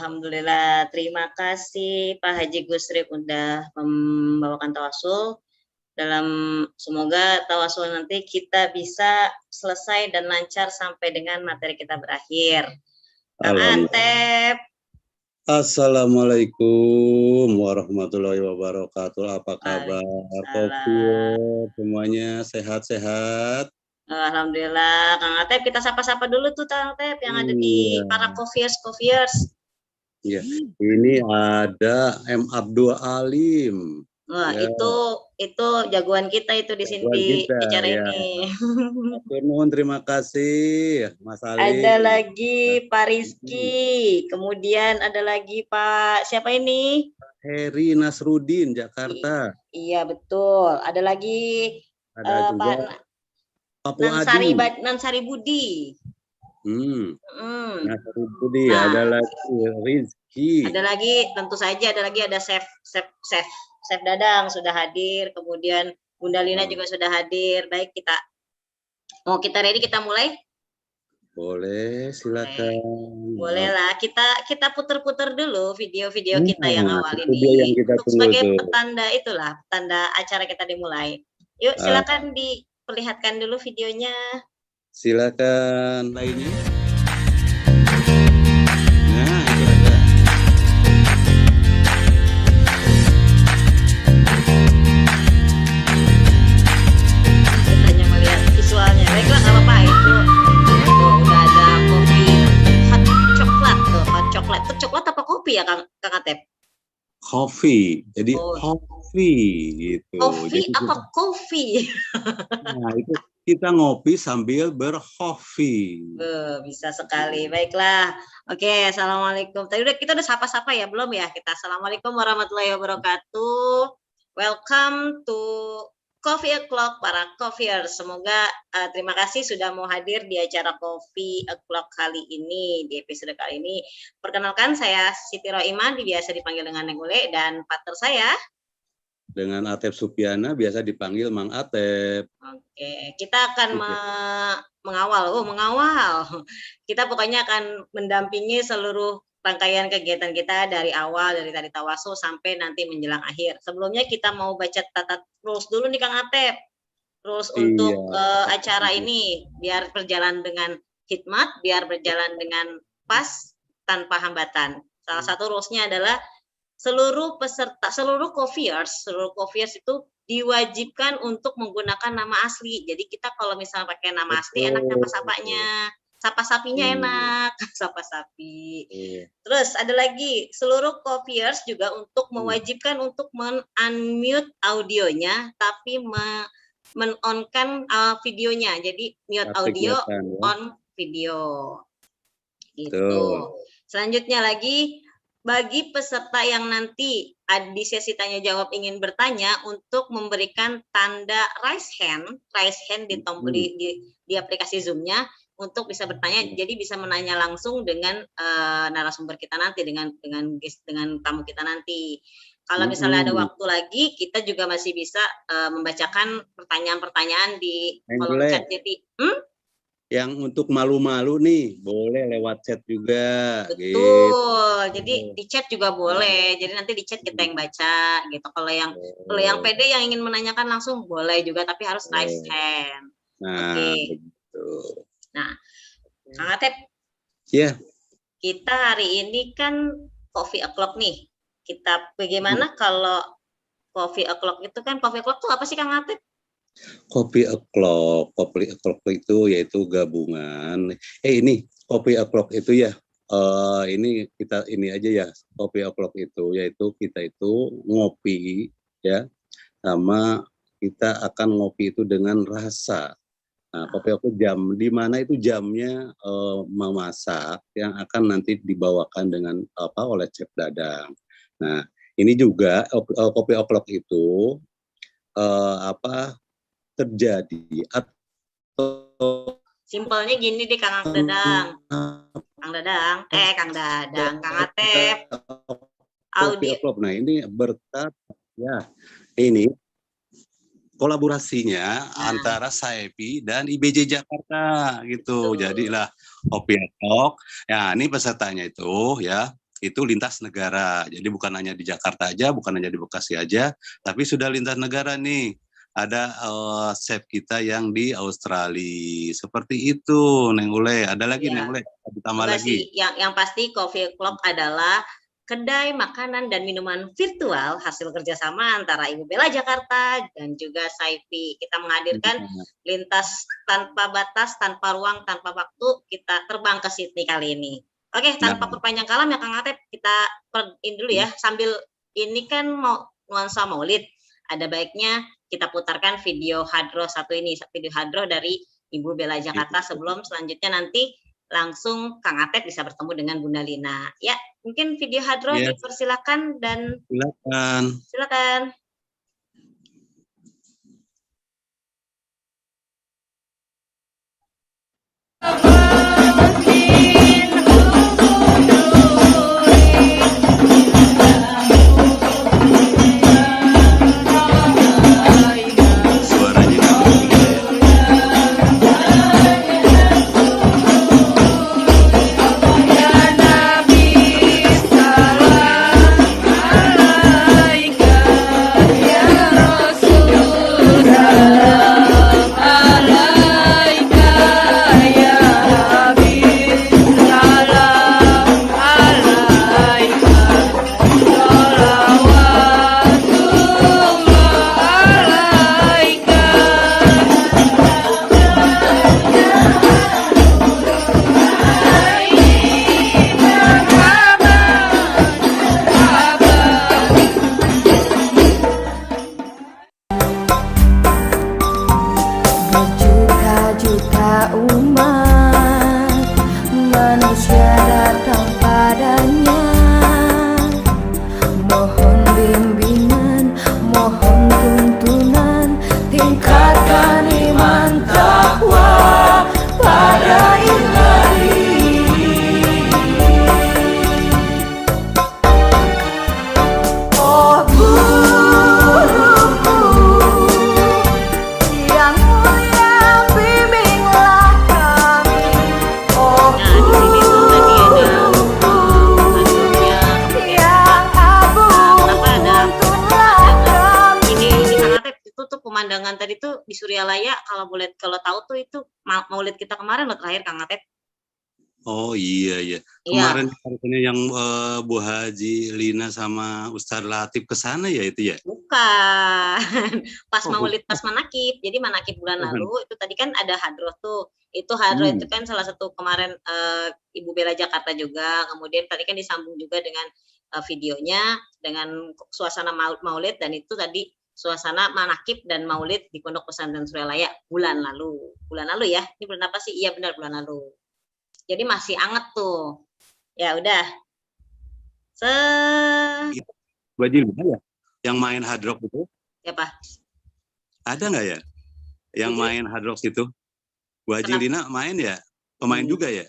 Alhamdulillah, terima kasih Pak Haji Gusri udah membawakan tawasul. Semoga tawasul nanti kita bisa selesai dan lancar sampai dengan materi kita berakhir. Kang Atep. Assalamualaikum warahmatullahi wabarakatuh. Apa kabar? Semuanya sehat-sehat? Alhamdulillah, Kang Atep, kita sapa-sapa dulu tuh Kang Atep yang ada di para coviers. Iya, ini ada M. Abdul Alim. Wah, ya. itu jagoan kita itu di sini di acara ini. Nuhun, terima kasih Mas Ali. Ada lagi Pak Rizky, kemudian ada lagi Pak siapa ini? Heri Nasrudin, Jakarta. Iya betul. Ada lagi Pak Nansari Budi. Nansari Budi, ada lagi Rizky. Ada lagi, tentu saja ada Chef Dadang sudah hadir, kemudian Bunda Lina juga sudah hadir. Baik, kita ready, kita mulai? Boleh, silakan. Boleh lah, kita puter-puter dulu video-video kita yang awal ini. Untuk sebagai petanda acara kita dimulai. Yuk, silakan diperlihatkan dulu videonya. Silakan lainnya. Baiklah, nggak apa-apa itu udah ada kopi hot coklat tuh, hot coklat. Itu coklat apa kopi ya Kang Atep? Kopi, jadi kopi gitu. Kopi apa kopi? Nah itu kita ngopi sambil berkopi. Bisa sekali, baiklah. Oke, assalamualaikum. Tadi kita udah sapa-sapa ya, belum ya kita? Assalamualaikum warahmatullahi wabarakatuh. Welcome to Coffee O'Clock para coffeers. Semoga terima kasih sudah mau hadir di acara Coffee O'Clock kali ini, di episode kali ini. Perkenalkan, saya Siti Rohimah, biasa dipanggil dengan Neng Ule, dan partner saya dengan Atep Supiana, biasa dipanggil Mang Atep. Oke, kita akan mengawal. Kita pokoknya akan mendampingi seluruh rangkaian kegiatan kita dari awal, dari tadi tawasul sampai nanti menjelang akhir. Sebelumnya kita mau baca tata rules dulu nih Kang Atep. Rules untuk acara ini biar berjalan dengan hikmat, biar berjalan dengan pas tanpa hambatan. Salah satu rulesnya adalah seluruh peserta, seluruh coffeers itu diwajibkan untuk menggunakan nama asli. Jadi kita kalau misalnya pakai nama asli enak sapa-sapanya. Sapa-sapinya enak, sapa-sapi. Terus ada lagi, seluruh coffeers juga untuk mewajibkan untuk men-unmute audionya, tapi men-on-kan videonya. Jadi mute audio, on video. Gitu. Selanjutnya lagi, bagi peserta yang nanti di sesi tanya jawab ingin bertanya, untuk memberikan tanda raise hand di tombol di aplikasi Zoom-nya, untuk bisa bertanya, jadi bisa menanya langsung dengan narasumber kita nanti, dengan tamu kita nanti. Kalau misalnya ada waktu lagi, kita juga masih bisa membacakan pertanyaan-pertanyaan di kolom chat. Jadi, yang untuk malu-malu nih, boleh lewat chat juga. Betul, gitu. Jadi di chat juga boleh. Jadi nanti di chat kita yang baca, gitu. Kalau yang pede yang ingin menanyakan langsung boleh juga, tapi harus raise hand. Begitu. Nah, Kang Atep, kita hari ini kan Coffee O'Clock nih. Bagaimana kalau Coffee O'Clock itu kan, Coffee O'Clock itu apa sih Kang Atep? Coffee O'Clock itu yaitu gabungan. Ini Coffee O'Clock itu ya. Ini kita ini aja ya. Coffee O'Clock itu yaitu kita itu ngopi ya, sama kita akan ngopi itu dengan rasa. Nah, Coffee O'Clock jam di mana itu jamnya memasak yang akan nanti dibawakan dengan oleh Chef Dadang. Nah, ini juga Coffee O'Clock itu terjadi atau simpelnya gini deh Kang Dadang, Kang Atep. Coffee O'Clock. Nah, ini berkat ya ini kolaborasinya antara SAEPI dan IBJ Jakarta gitu. Jadilah Coffee O'Clock. Ya, ini pesertanya itu ya itu lintas negara. Jadi bukan hanya di Jakarta aja, bukan hanya di Bekasi aja, tapi sudah lintas negara nih. Ada chef kita yang di Australia. Seperti itu, Neng Ule. Ada lagi, Iya. Neng Ule? Ditambah Enggak lagi. sih, yang pasti Coffee O'Clock adalah kedai makanan dan minuman virtual hasil kerjasama antara Ibu Bella Jakarta dan juga Saifi. Kita menghadirkan lintas tanpa batas, tanpa ruang, tanpa waktu, kita terbang ke Sydney kali ini. Oke, tanpa perpanjang kalam ya Kang Atep, kita in dulu ya, sambil ini kan mau nuansa Maulid, ada baiknya kita putarkan video hadroh satu ini, video hadroh dari Ibu Bella Jakarta sebelum selanjutnya nanti langsung Kang Atep bisa bertemu dengan Bunda Lina. Ya, mungkin video hadroh dipersilakan dan silakan. Berjuta-juta umat manusia datang padanya, mohon bimbingan, mohon tuntunan, tingkatkan iman takwa pada Ilahi. Oh guruku yang mulia, bimbinglah kami. Oh guruku yang agung, tuntunlah kami. Ini Kang Atep, itu tuh pemandangan tadi tuh di Suryalaya, kalau tahu tuh itu Maulid kita kemarin loh terakhir Kang Atep. Oh iya. Kemarin yang Bu Haji Lina sama Ustadz Latif ke sana ya itu ya? Bukan. Pas Maulid pas Manakib. Jadi Manakib bulan lalu itu tadi kan ada hadroh tuh. Itu hadroh itu kan salah satu kemarin Ibu Bella Jakarta juga. Kemudian tadi kan disambung juga dengan videonya dengan suasana Maulid, dan itu tadi suasana Manakib dan Maulid di Pondok Pesantren Suryalaya bulan lalu. Bulan lalu ya? Ini bulan apa sih? Iya benar, bulan lalu. Jadi masih anget tuh. Ya udah. Bu Haji Lina ya? Yang main hard rock itu? Siapa? Ada nggak ya? Yang main hard rock itu? Bu Haji Lina main ya? Pemain juga ya?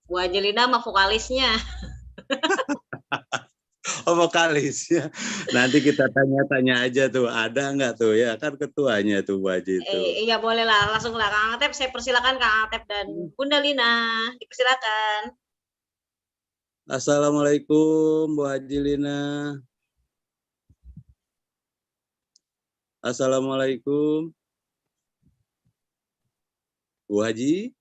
Bu Haji Lina sama vokalisnya. Oh, vokalisnya. Nanti kita tanya-tanya aja tuh, ada nggak tuh ya? Kan ketuanya tuh Bu Haji itu. Iya boleh lah, langsung lah Kang Atep. Saya persilakan Kang Atep dan Bunda Lina. Dipersilakan. Assalamualaikum Bu Haji Lina. Assalamualaikum Bu Haji.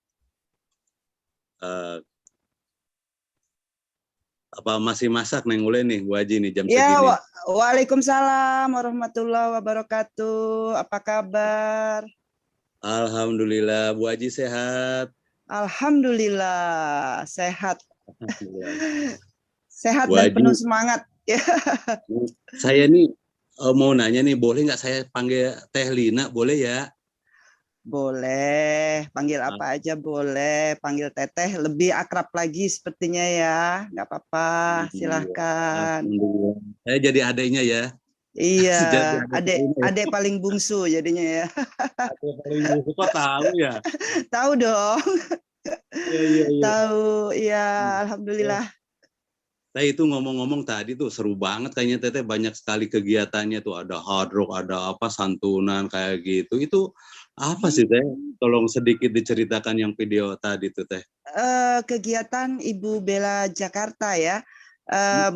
Apa masih masak Neng Ule nih Bu Haji nih jam segini? Ya, waalaikumsalam warahmatullahi wabarakatuh. Apa kabar? Alhamdulillah, Bu Haji sehat. Alhamdulillah sehat. Sehat Bu dan Haji, penuh semangat. Saya nih mau nanya nih, boleh nggak saya panggil Teh Lina, boleh ya? Boleh, panggil apa aja boleh, panggil Teteh, lebih akrab lagi sepertinya ya, nggak apa-apa, silahkan. Saya jadi adeknya ya. Iya, adek paling bungsu jadinya ya. Adek paling bungsu kok tahu ya? Tahu dong. Iya. Tahu, ya alhamdulillah. Nah itu ngomong-ngomong tadi tuh seru banget kayaknya Teteh, banyak sekali kegiatannya tuh, ada hard rock, ada apa santunan kayak gitu. Itu apa sih Teh? Tolong sedikit diceritakan yang video tadi tuh Teh. Kegiatan Ibu Bella Jakarta ya.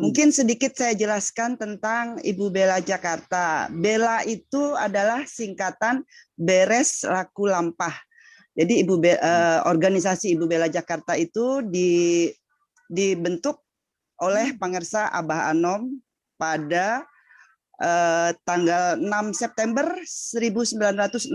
Mungkin sedikit saya jelaskan tentang Ibu Bela Jakarta. Bela itu adalah singkatan Beres Laku Lampah. Jadi organisasi Ibu Bela Jakarta itu dibentuk oleh Pangersa Abah Anom pada tanggal 6 September 1965.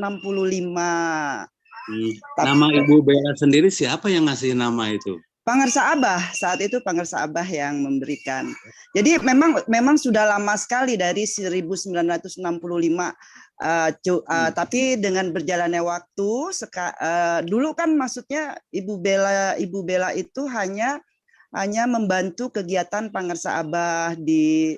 Nama Ibu Bela sendiri siapa yang ngasih nama itu? Pangersa Abah, saat itu Pangersa Abah yang memberikan. Jadi memang sudah lama sekali dari 1965. Tapi dengan berjalannya waktu, dulu kan maksudnya Ibu Bela itu hanya membantu kegiatan Pangersa Abah di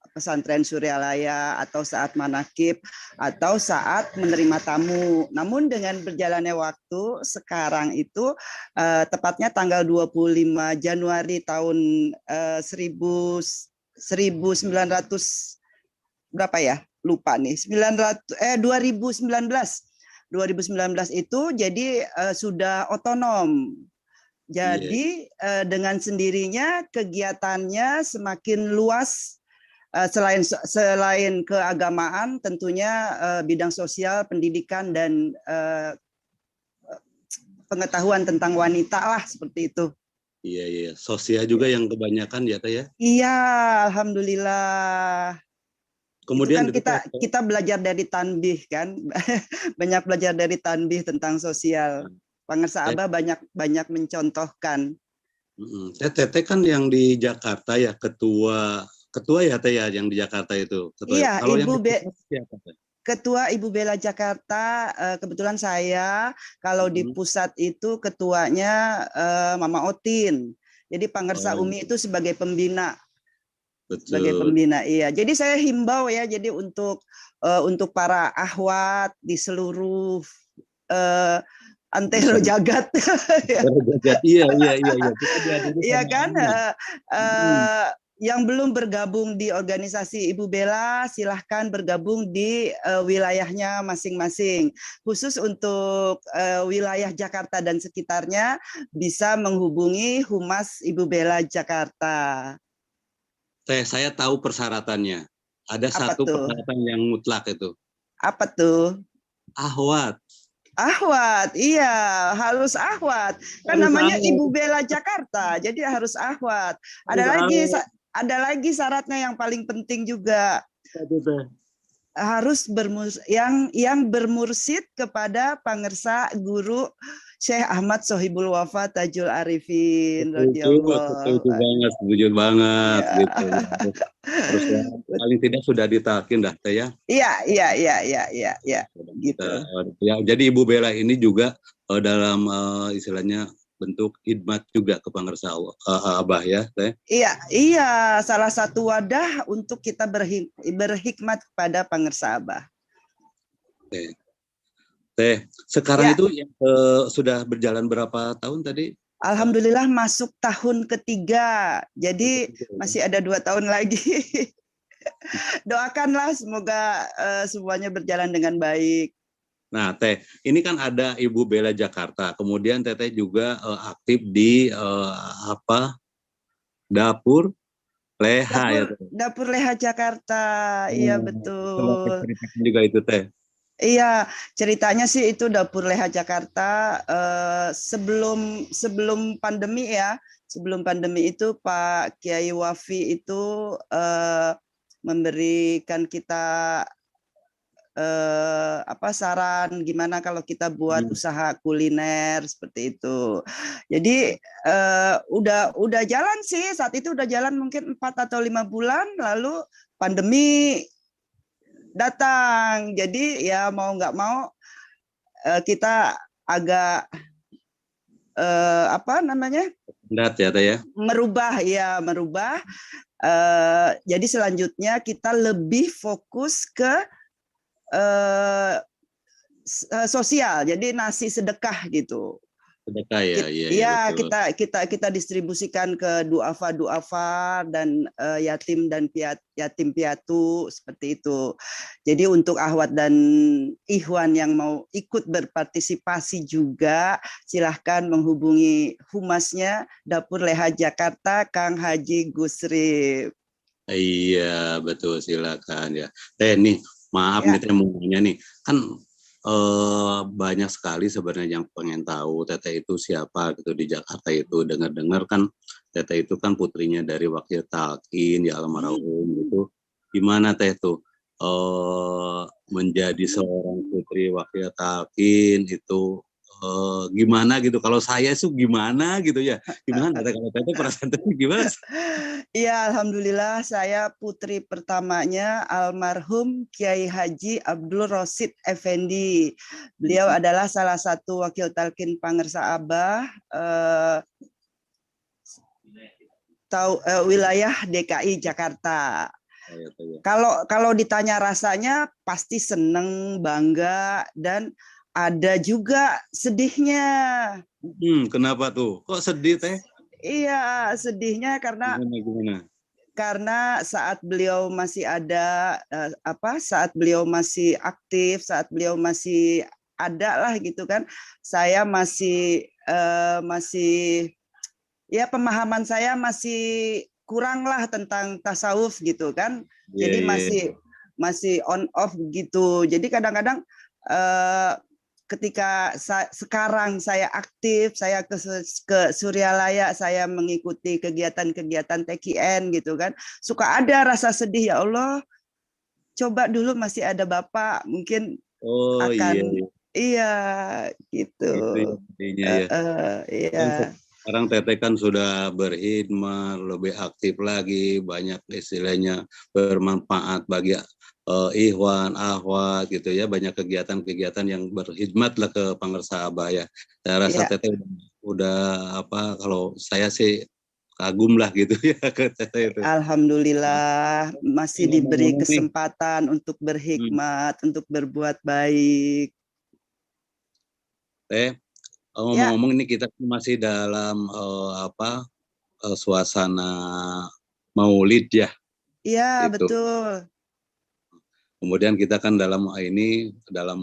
pesantren Suryalaya atau saat manakib atau saat menerima tamu. Namun dengan berjalannya waktu sekarang itu tepatnya tanggal 25 Januari tahun 1900 berapa ya? Lupa nih. 2019 itu jadi sudah otonom. Jadi dengan sendirinya kegiatannya semakin luas. Selain keagamaan, tentunya bidang sosial, pendidikan, dan pengetahuan tentang wanita lah, seperti itu. Iya. Sosial juga yang kebanyakan ya, Teh ya? Iya, alhamdulillah. Kemudian itu kan kita belajar dari tanbih kan, banyak belajar dari tanbih tentang sosial. Pangersa Abah banyak mencontohkan. Teteh kan yang di Jakarta ya, ketua ya Teh ya, yang di Jakarta itu. Iya, kalau Ketua Ibu Bela Jakarta, kebetulan saya. Kalau di pusat itu ketuanya Mama Otin. Jadi Pangersa Umi itu sebagai pembina. Betul. Sebagai pembina, iya. Jadi saya himbau ya, jadi untuk para ahwat di seluruh antero jagat. Iya. Iya kan? Yang belum bergabung di organisasi Ibu Bela, silahkan bergabung di wilayahnya masing-masing. Khusus untuk wilayah Jakarta dan sekitarnya, bisa menghubungi Humas Ibu Bela Jakarta. Saya tahu persyaratannya. Ada satu persyaratan yang mutlak itu. Apa tuh? Ahwat. Ahwat, iya, harus ahwat. Kan namanya Ibu Bela Jakarta, jadi harus ahwat. Ada lagi syaratnya yang paling penting juga. Harus yang bermursid kepada Pangersa Guru Syekh Ahmad Sohibul Wafa Tajul Arifin. Setuju banget. Ya. Gitu. Terus paling tidak sudah ditalkin dah Teh ya. Iya. Gitu. Ya, jadi Ibu Bela ini juga dalam istilahnya bentuk khidmat juga ke Pangersa Abah ya Teh. Iya, salah satu wadah untuk kita berhikmat kepada Pangersa Abah. Teh, sekarang itu sudah berjalan berapa tahun tadi? Alhamdulillah masuk tahun ketiga, jadi masih ada 2 tahun lagi. Doakanlah semoga semuanya berjalan dengan baik. Nah, Teh, ini kan ada Ibu Bela Jakarta, kemudian Teteh juga aktif di Dapur Leha Dapur Leha Jakarta, iya betul. Juga itu Teh. Iya, ceritanya sih itu Dapur Leha Jakarta sebelum pandemi ya. Sebelum pandemi itu Pak Kiai Wafi itu memberikan kita saran gimana kalau kita buat usaha kuliner seperti itu. Jadi udah jalan sih, saat itu udah jalan mungkin 4 atau 5 bulan, lalu pandemi datang. Jadi ya mau nggak mau kita agak merubah. Jadi selanjutnya kita lebih fokus ke sosial, jadi nasi sedekah gitu. sedekah ya, iya Iya, betul. kita distribusikan ke duafa dan yatim dan yatim piatu seperti itu. Jadi untuk Ahwat dan Ikhwan yang mau ikut berpartisipasi juga, silahkan menghubungi humasnya Dapur Leha Jakarta, Kang Haji Gusrip. Iya betul, silakan ya. Nih maaf Ya, nih Teh, mau nanya nih, kan banyak sekali sebenarnya yang pengen tahu Teteh itu siapa gitu di Jakarta itu. Dengar-dengar kan Teteh itu kan putrinya dari Wakil Talkin ya almarhum gitu. Gimana Teh tuh menjadi seorang putri Wakil Talkin itu gimana gitu? Kalau saya tuh gimana gitu ya? Gimana Teh, kalau Teteh perasaan Teteh gimana? iya, alhamdulillah saya putri pertamanya almarhum Kiai Haji Abdul Rosid Effendi. Beliau adalah salah satu wakil talkin Pangersa Abah wilayah DKI Jakarta. Kalau ditanya rasanya pasti seneng, bangga, dan ada juga sedihnya. Kenapa tuh? Kok sedih Teh? Iya, sedihnya Gimana? karena saat beliau masih ada saat beliau masih aktif, saat beliau masih ada lah gitu kan, saya masih ya pemahaman saya masih kurang lah tentang tasawuf gitu kan, Iya, jadi iya. masih on off gitu. Jadi kadang-kadang ketika sekarang saya aktif, saya ke Suryalaya, saya mengikuti kegiatan-kegiatan TKN gitu kan, suka ada rasa sedih, ya Allah, coba dulu masih ada Bapak, mungkin Oh iya, akan iya. iya gitu. Itu ya intinya ya. Iya. Kan sekarang Teteh kan sudah berkhidmat, lebih aktif lagi, banyak istilahnya bermanfaat bagi Ikhwan, Ahwat gitu ya, banyak kegiatan-kegiatan yang berkhidmat lah ke Pangersa Abah ya. Saya rasa Ya, Teteh udah apa, kalau saya sih kagum lah gitu ya ke Teteh itu. alhamdulillah masih diberi Ngomong-ngomong nih, kesempatan untuk berhikmat, untuk berbuat baik. Teh, Ya, ngomong-ngomong ini kita masih dalam suasana Maulid ya iya itu. betul. Kemudian kita kan dalam dalam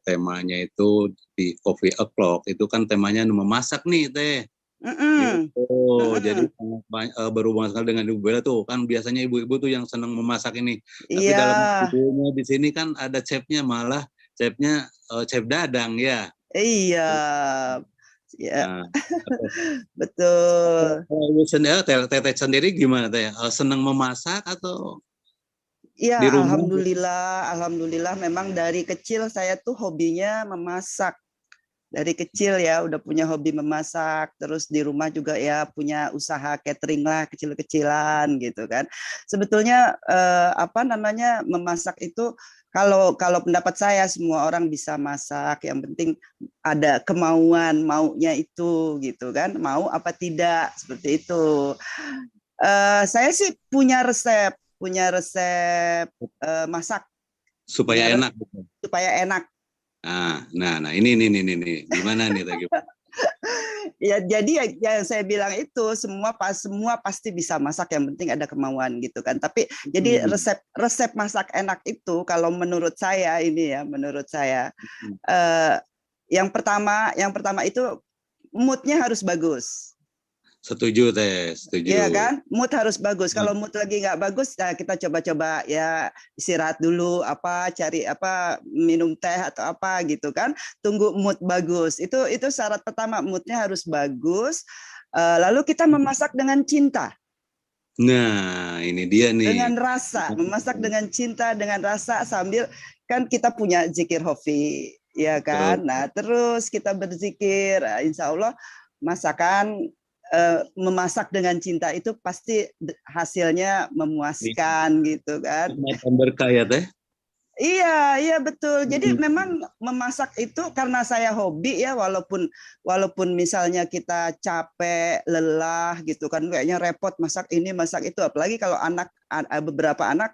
temanya itu di Coffee O'Clock itu kan temanya memasak nih Teh. Mm-mm. Gitu. Jadi Mm-mm. berhubungan sekali dengan Ibu Bella tuh kan biasanya ibu-ibu tuh yang senang memasak ini. Tapi Iya, dalam videonya di sini kan ada chefnya, malah chefnya Chef Dadang ya. iya, ya Nah, betul. kalau Ibu sendiri, Teteh sendiri gimana Teh? Senang memasak atau Iya, di rumah? alhamdulillah memang dari kecil saya tuh hobinya memasak. Dari kecil ya udah punya hobi memasak, terus di rumah juga ya punya usaha catering lah kecil-kecilan gitu kan. Sebetulnya memasak itu, kalau pendapat saya semua orang bisa masak, yang penting ada kemauan, maunya itu gitu kan, mau apa tidak seperti itu. Saya sih punya resep masak, Supaya punya enak. supaya enak. Nah, ini gimana nih Teh? Ya, jadi yang saya bilang itu semua pasti bisa masak, yang penting ada kemauan gitu kan. Tapi jadi resep masak enak itu kalau menurut saya ini ya, menurut saya eh, yang pertama itu moodnya harus bagus. Setuju Teh, Iya setuju. kan, mood harus bagus. Nah, Kalau mood lagi nggak bagus, nah kita coba-coba ya istirahat dulu, cari minum teh atau apa gitu kan. Tunggu mood bagus. Itu syarat pertama, moodnya harus bagus. Lalu kita memasak dengan cinta, ini dia nih. dengan rasa, memasak dengan cinta, dengan rasa, sambil kan kita punya zikir hofi, ya kan. Betul. Nah terus kita berzikir, insya Allah masakan memasak dengan cinta itu pasti hasilnya memuaskan gitu kan. Nikmatan berkah ya Teh. Iya betul. Jadi memang memasak itu karena saya hobi ya, walaupun misalnya kita capek, lelah gitu kan, kayaknya repot masak ini masak itu, apalagi kalau beberapa anak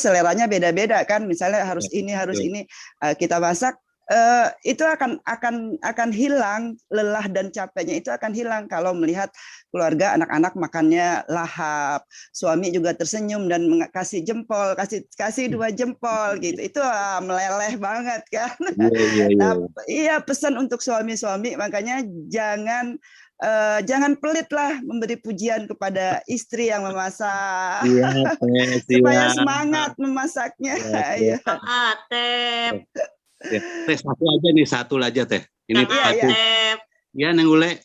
seleranya beda-beda kan, misalnya harus ini Betul. kita masak, itu akan hilang, lelah dan capeknya itu akan hilang kalau melihat keluarga, anak-anak makannya lahap, suami juga tersenyum dan kasih jempol, kasih 2 jempol gitu. Itu meleleh banget kan. Iya. Nah, iya, pesan untuk suami-suami, makanya jangan pelit lah memberi pujian kepada istri yang memasak Iya, Teh, supaya siap. semangat memasaknya. Iya, Iya. Kang Atep, Ya. Teh, satu aja nih, satu aja Teh. Ini Kang Iya, iya. Atep. ya Neng Ule.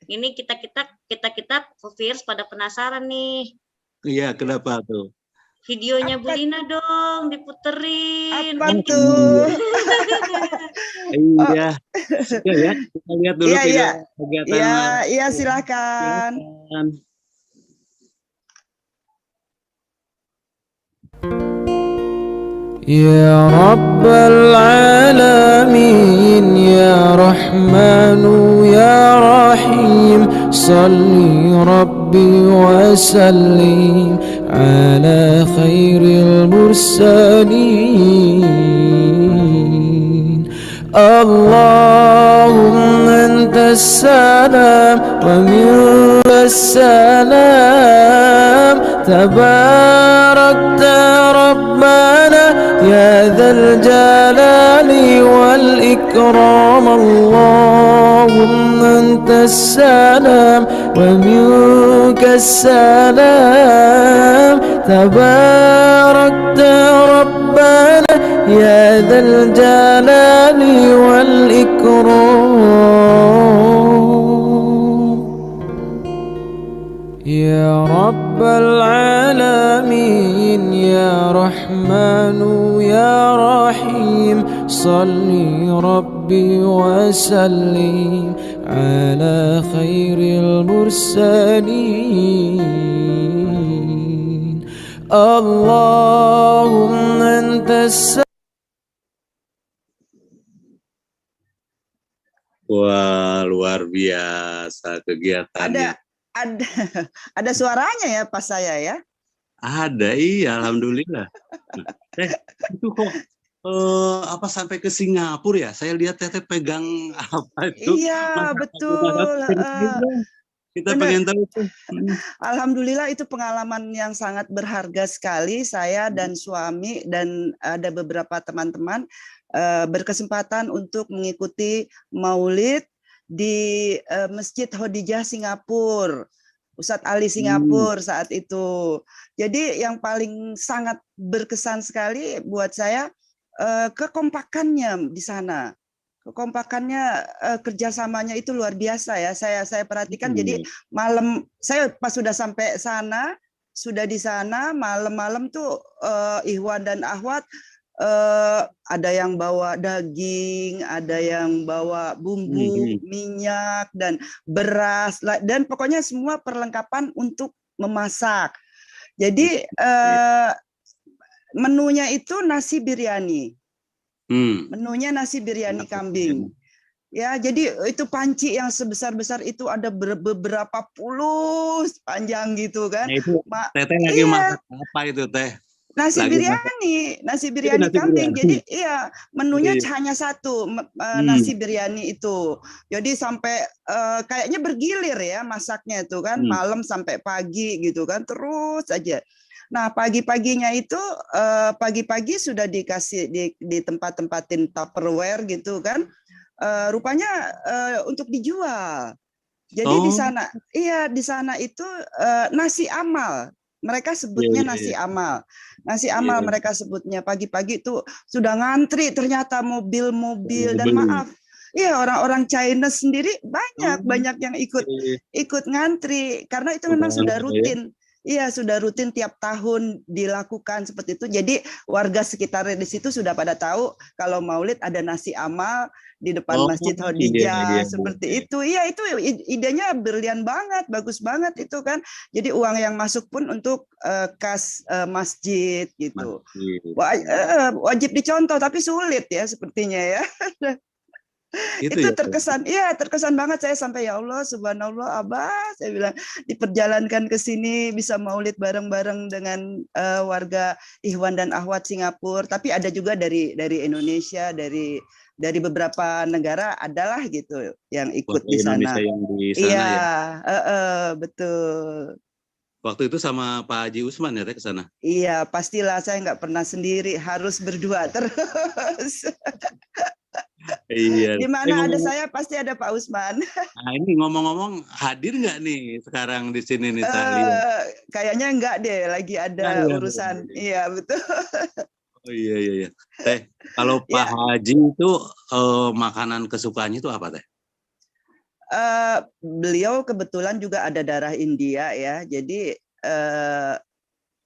Ini kita viewers pada penasaran nih. Iya, kenapa tuh? Videonya Bu Apa- Lina dong diputerin. Apa tuh? Oh, Iya. Iya ya, kita lihat dulu iya, video iya. kegiatan. Iya, iya, silakan. Silakan. يا رب العالمين يا رحمن يا رحيم صل ربي وسلم على خير المرسلين اللهم أنت السلام ومنك السلام تباركت ربنا يا ذا الجلال والإكرام اللهم أنت السلام ومنك السلام تباركت ربنا يا ذا الجلال والإكرام يا رب العالمين يا رحمن يا رحيم صل ربي وسلم على خير المرسلين اللهم أنت Wah, luar biasa kegiatannya. Ada ada suaranya ya pas saya ya. Ada, iya, alhamdulillah. Nah, itu kok apa sampai ke Singapura ya? Saya lihat Teteh pegang apa itu? Iya, Masakan betul. Kita Benar. pengen tahu tuh. Alhamdulillah itu pengalaman yang sangat berharga sekali. Saya dan suami dan ada beberapa teman-teman berkesempatan untuk mengikuti Maulid di Masjid Khodijah Singapura, Ustadz Ali Singapura saat itu. Jadi yang paling sangat berkesan sekali buat saya kekompakannya di sana. Kekompakannya, kerjasamanya itu luar biasa ya. Saya perhatikan. Jadi malam saya pas sudah sampai sana, sudah di sana malam-malam tuh Ikhwan dan Akhwat ada yang bawa daging, ada yang bawa bumbu, minyak dan beras dan pokoknya semua perlengkapan untuk memasak. Jadi menunya itu nasi biryani. Menunya nasi biryani kambing. Ya, jadi itu panci yang sebesar-besar itu ada beberapa puluh panjang gitu kan. Nah, itu Teteh lagi masak apa itu Teh? Nasi biryani kambing. Jadi iya, menunya hanya satu, nasi biryani itu. Jadi sampai kayaknya bergilir ya masaknya itu kan, malam sampai pagi gitu kan, terus aja. Nah, pagi-paginya itu pagi-pagi sudah dikasih di tempat-tempatin Tupperware gitu kan. Rupanya untuk dijual. Jadi di sana, iya di sana itu nasi amal. Mereka sebutnya nasi amal. Nasi amal mereka sebutnya. Pagi-pagi itu sudah ngantri ternyata mobil-mobil dan maaf. Iya, orang-orang China sendiri banyak yang ikut ngantri karena itu memang sudah rutin. Iya, sudah rutin tiap tahun dilakukan seperti itu. Jadi warga sekitar di situ sudah pada tahu kalau Maulid ada nasi amal di depan Masjid Khodijah seperti itu. Iya, itu idenya brilian banget, bagus banget itu kan. Jadi uang yang masuk pun untuk kas masjid gitu. Wajib dicontoh tapi sulit ya sepertinya ya. Itu ya, terkesan, iya terkesan banget saya sampai ya Allah subhanallah Abah, saya bilang diperjalankan ke sini bisa Maulid bareng-bareng dengan warga Ikhwan dan Akhwat Singapura, tapi ada juga dari Indonesia, dari dari beberapa negara adalah gitu yang ikut Warga di Indonesia sana. yang di sana Iya, ya. betul. Waktu itu sama Pak Haji Usman ya Teh ke sana. Iya, pastilah saya nggak pernah sendiri, harus berdua terus. Iya. Di mana ada Ngomong, saya pasti ada Pak Usman. nah ini ngomong-ngomong hadir nggak nih sekarang di sini nih Talia? Kayaknya enggak deh, lagi Nah, ada iya, urusan. Iya, betul. oh iya iya iya. Teh, kalau Pak Ya, Haji itu makanan kesukaannya itu apa Teh? beliau kebetulan juga ada darah India ya. Jadi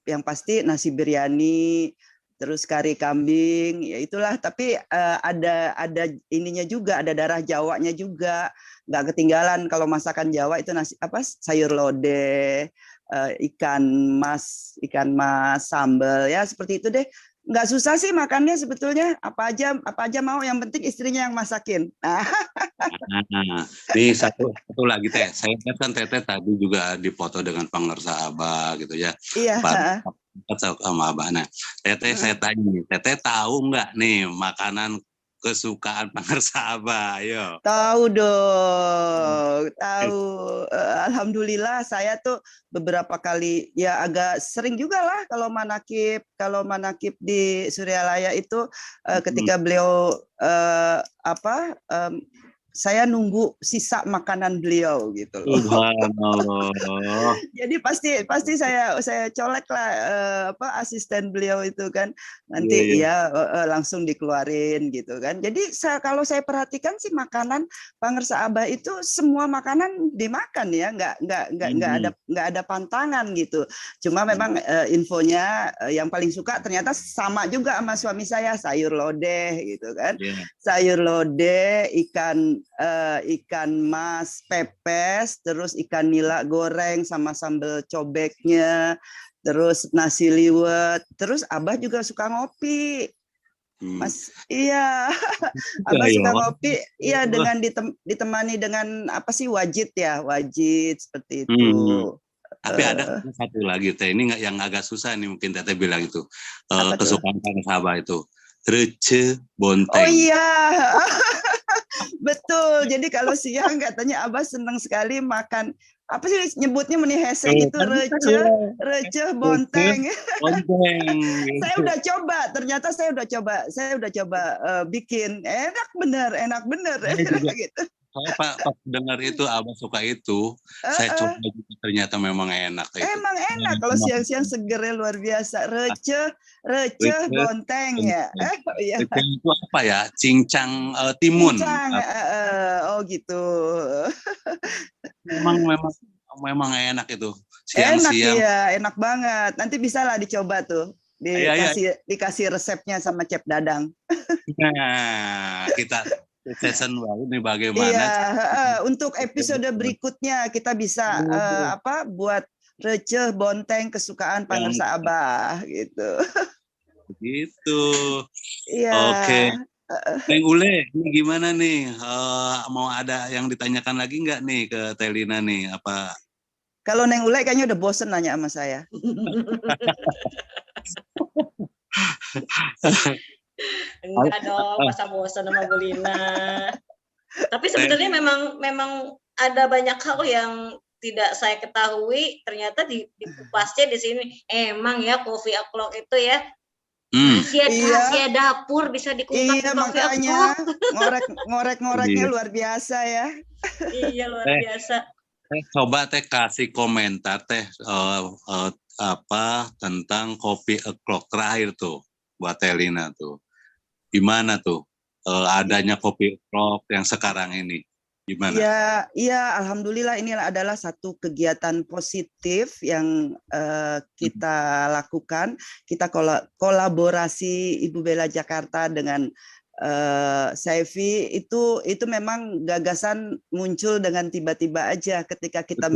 yang pasti nasi biryani, terus kari kambing, ya itulah. Tapi ada ininya juga, ada darah Jawanya juga. Nggak ketinggalan kalau masakan Jawa itu nasi apa sayur lodeh, ikan mas sambal ya seperti itu deh. Nggak susah sih makannya sebetulnya, apa aja mau, yang penting istrinya yang masakin. Nah, Nah, ini satu lagi Teh. Saya lihat kan Teteh tadi juga dipoto dengan Pangersa Abah gitu ya. iya. Sama Abah. Nah, Teteh saya tanya nih, Teteh tahu nggak nih makanan kesukaan Pangersa Abah? Ayo. Tahu dong, tahu. Alhamdulillah saya tuh beberapa kali ya agak sering juga lah kalau manakib di Suryalaya itu ketika beliau saya nunggu sisa makanan beliau gitu loh. Subhanallah. Jadi pasti saya colek lah asisten beliau itu kan, Iya, nanti iya. ya langsung dikeluarin gitu kan. Jadi kalau saya perhatikan sih makanan Pangersa Abah itu semua makanan dimakan ya, nggak ada pantangan gitu. Cuma memang infonya yang paling suka ternyata sama juga sama suami saya, sayur lodeh gitu kan. Iya. Sayur lodeh, ikan mas pepes, terus ikan nila goreng sama sambal cobeknya, terus nasi liwet, terus Abah juga suka ngopi. Mas, iya, Abah suka ngopi, iya dengan ditemani dengan apa sih wajit ya, wajit seperti itu. Tapi ada satu lagi Teh, ini yang agak susah nih mungkin Teteh bilang itu Apa tuh? kesukaan Pangersa Abah itu rece bonteng. Oh iya, betul. Jadi kalau siang katanya Abah senang sekali makan apa sih nyebutnya hese gitu, rece bonteng. Bonteng. Saya udah coba, ternyata saya udah coba bikin, enak bener gitu. Saya pas dengar itu Abah suka itu, saya coba juga ternyata memang enak itu. Emang enak kalau siang-siang segernya luar biasa. Rece bonteng ya. Iya. Rece itu apa ya? Cincang timun. Cincang, oh gitu. Memang enak itu. Enak Siang-siang. ya, enak banget. Nanti bisa lah dicoba tuh. Dikasih resepnya sama Chef Dadang. Nah, kita season baru nih bagaimana? Iya, untuk episode berikutnya kita bisa buat receh bonteng kesukaan Pangersa Abah gitu. Begitu. Iya. Oke. Neng Ule, ini gimana nih? Mau ada yang ditanyakan lagi nggak nih ke Telina nih? Apa? Kalau Neng Ule kayaknya udah bosen nanya sama saya. Enggak dong, masa bosan sama Bu Lina. Tapi sebenarnya memang ada banyak hal yang tidak saya ketahui, ternyata di kupasnya di sini. Emang ya Coffee O'Clock itu ya rahasia dapur bisa diungkap. Iya, makanya ngorek-ngoreknya luar biasa ya. Iya, luar biasa. Coba Teh kasih komentar Teh tentang Coffee O'Clock terakhir tuh buat Telina tuh. Gimana tuh adanya Coffee O'Clock yang sekarang ini? Gimana? Ya, alhamdulillah ini adalah satu kegiatan positif yang kita lakukan. Kita kolaborasi Ibu Bella Jakarta dengan Saifi itu memang gagasan muncul dengan tiba-tiba aja ketika kita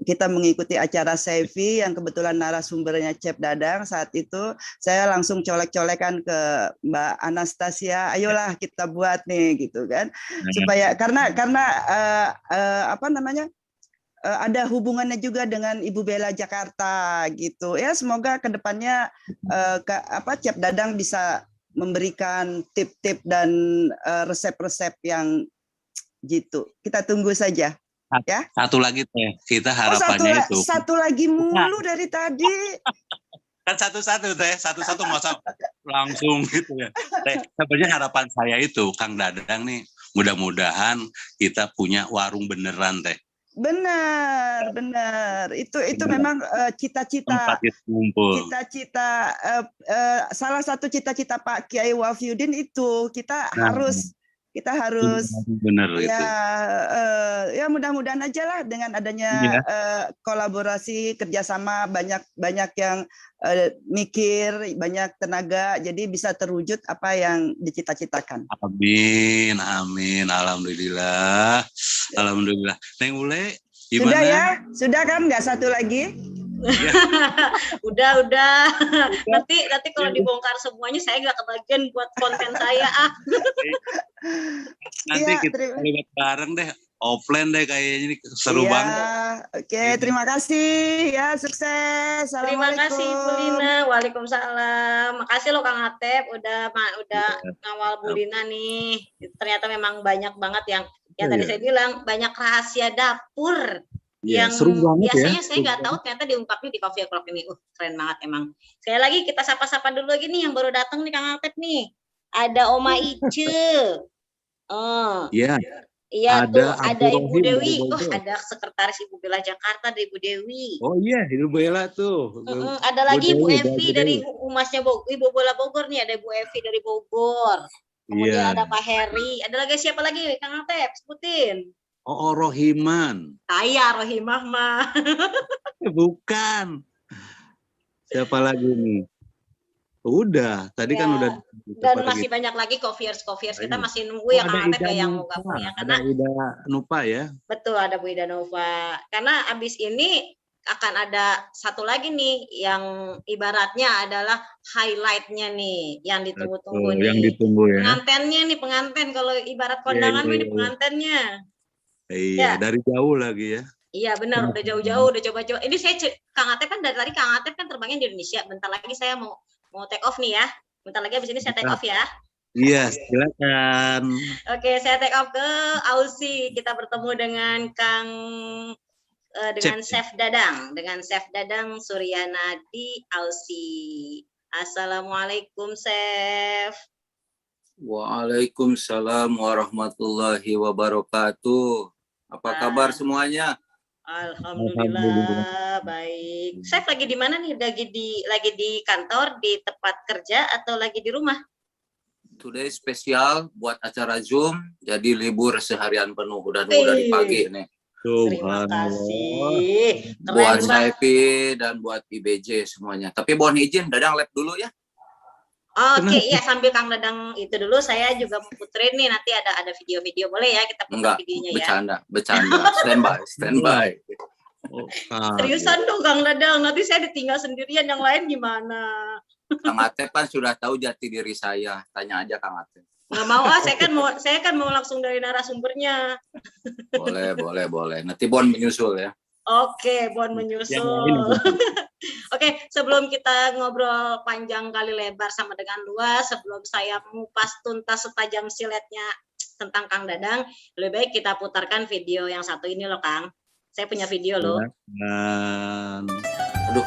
kita mengikuti acara Saifi yang kebetulan narasumbernya Chef Dadang saat itu. Saya langsung colek-colekan ke Mbak Anastasia, ayolah kita buat nih gitu kan, supaya karena ada hubungannya juga dengan Ibu Bella Jakarta gitu ya. Semoga kedepannya Chef Dadang bisa memberikan tip-tip dan resep-resep yang gitu. Kita tunggu saja. Ya. Satu lagi Teh, kita Oh, harapannya itu. satu lagi mulu dari tadi. Kan satu-satu Teh, satu-satu masa langsung gitu ya. Teh, sebenarnya harapan saya itu Kang Dadang nih, mudah-mudahan kita punya warung beneran Teh. Benar. Itu memang cita-cita. Tempat itu kumpul. Salah satu cita-cita Pak Kiai Wafiuddin itu kita harus Bener ya itu. Ya mudah-mudahan aja lah dengan adanya kolaborasi kerjasama banyak yang mikir, banyak tenaga, jadi bisa terwujud apa yang dicita-citakan. Amin, alhamdulillah. Neng Ule, gimana? Sudah ya, sudah kan? Nggak satu lagi? Udah. Nanti kalau dibongkar semuanya saya nggak kebagian buat konten saya. Nanti Iya, kita lihat bareng deh, offline deh kayaknya ini seru Iya, banget. Oke, terima kasih ya, sukses. Terima kasih Bu Lina. Waalaikumsalam. Makasih loh Kang Atep udah ngawal Bu Lina nih. Ternyata memang banyak banget yang tadi saya bilang banyak rahasia dapur. Iya, Yang seru banget biasanya ya. saya nggak tahu ternyata diungkapnya di Coffee O'Clock ini. Keren banget emang. Sekali lagi kita sapa-sapa dulu lagi nih yang baru datang nih Kang Atep nih. Ada Oma Ice. Iya. Iya Ada tuh, Abdul ada Ibu Rohim Dewi. dari Bogor. Ada sekretaris Ibu Bela Jakarta dari Ibu Dewi. Oh iya, Ibu Bella tuh. Ada lagi Bu Ibu Dewi, Evi dari Humasnya Ibu Bola Bogor nih, ada Ibu Evi dari Bogor. Kemudian Iya. ada Pak Heri. Ada lagi siapa lagi Kang Atep? Sebutin. Oh, Rohiman. Saya Rohimah mah. Bukan. Siapa lagi nih? Udah, tadi kan Ya, udah. Dan masih banyak lagi coffeers kita masih nunggu ya Kang Atep yang mau gabung ya. Karena Ada Ida Nupa ya. betul ada Bu Ida Nova. Karena abis ini akan ada satu lagi nih yang ibaratnya adalah highlightnya nih yang ditunggu-tunggu nih. Yang ditunggu ya. Pengantennya nih, penganten kalau ibarat kondangan ini pengantennya. Iya, dari jauh lagi ya. Iya benar, udah jauh-jauh, udah coba-coba. Ini saya Kang Atep kan dari tadi Kang Atep kan terbangnya di Indonesia. Bentar lagi saya mau take off nih ya. Bentar lagi abis ini saya take off ya. Iya, silakan. Oke, saya take off ke Aussie. Kita bertemu dengan Chef Dadang, Suryana di Aussie. Assalamualaikum, Chef. Waalaikumsalam warahmatullahi wabarakatuh. Apa kabar semuanya? Alhamdulillah baik. Chef lagi di mana nih? Lagi di kantor, di tempat kerja atau lagi di rumah? Today spesial buat acara Zoom, jadi libur seharian penuh udah dari pagi nih. Terima kasih. Buat Saipi dan buat IBJ semuanya. Tapi mohon izin, Dadang lab dulu ya. Oke, ya sambil Kang Dadang itu dulu, saya juga mau puterin nih nanti ada video-video, boleh ya kita putar videonya ya? Bercanda, standby. Seriusan dong Kang Dadang, nanti saya ditinggal sendirian, yang lain gimana? Kang Atep kan sudah tahu jati diri saya, tanya aja Kang Atep. Nggak mau saya kan mau langsung dari narasumbernya. Boleh. Nanti Bon menyusul ya. Oke, Bon menyusul. Oke, sebelum kita ngobrol panjang kali lebar sama dengan luas, sebelum saya mengupas tuntas setajam siletnya tentang Kang Dadang, lebih baik kita putarkan video yang satu ini loh Kang. Saya punya video loh. Aduh.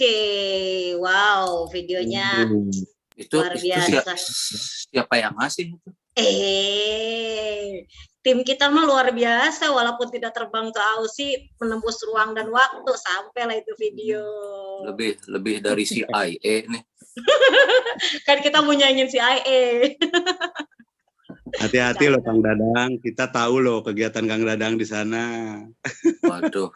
Oke, wow, videonya Itu luar biasa. siapa yang ngasih itu? Tim kita mah luar biasa, walaupun tidak terbang ke Aussie, menembus ruang dan waktu, sampailah itu video. Lebih dari CIA nih. Kan kita mau nyanyiin CIA. Hati-hati loh Kang Dadang, kita tahu loh kegiatan Kang Dadang di sana. Waduh.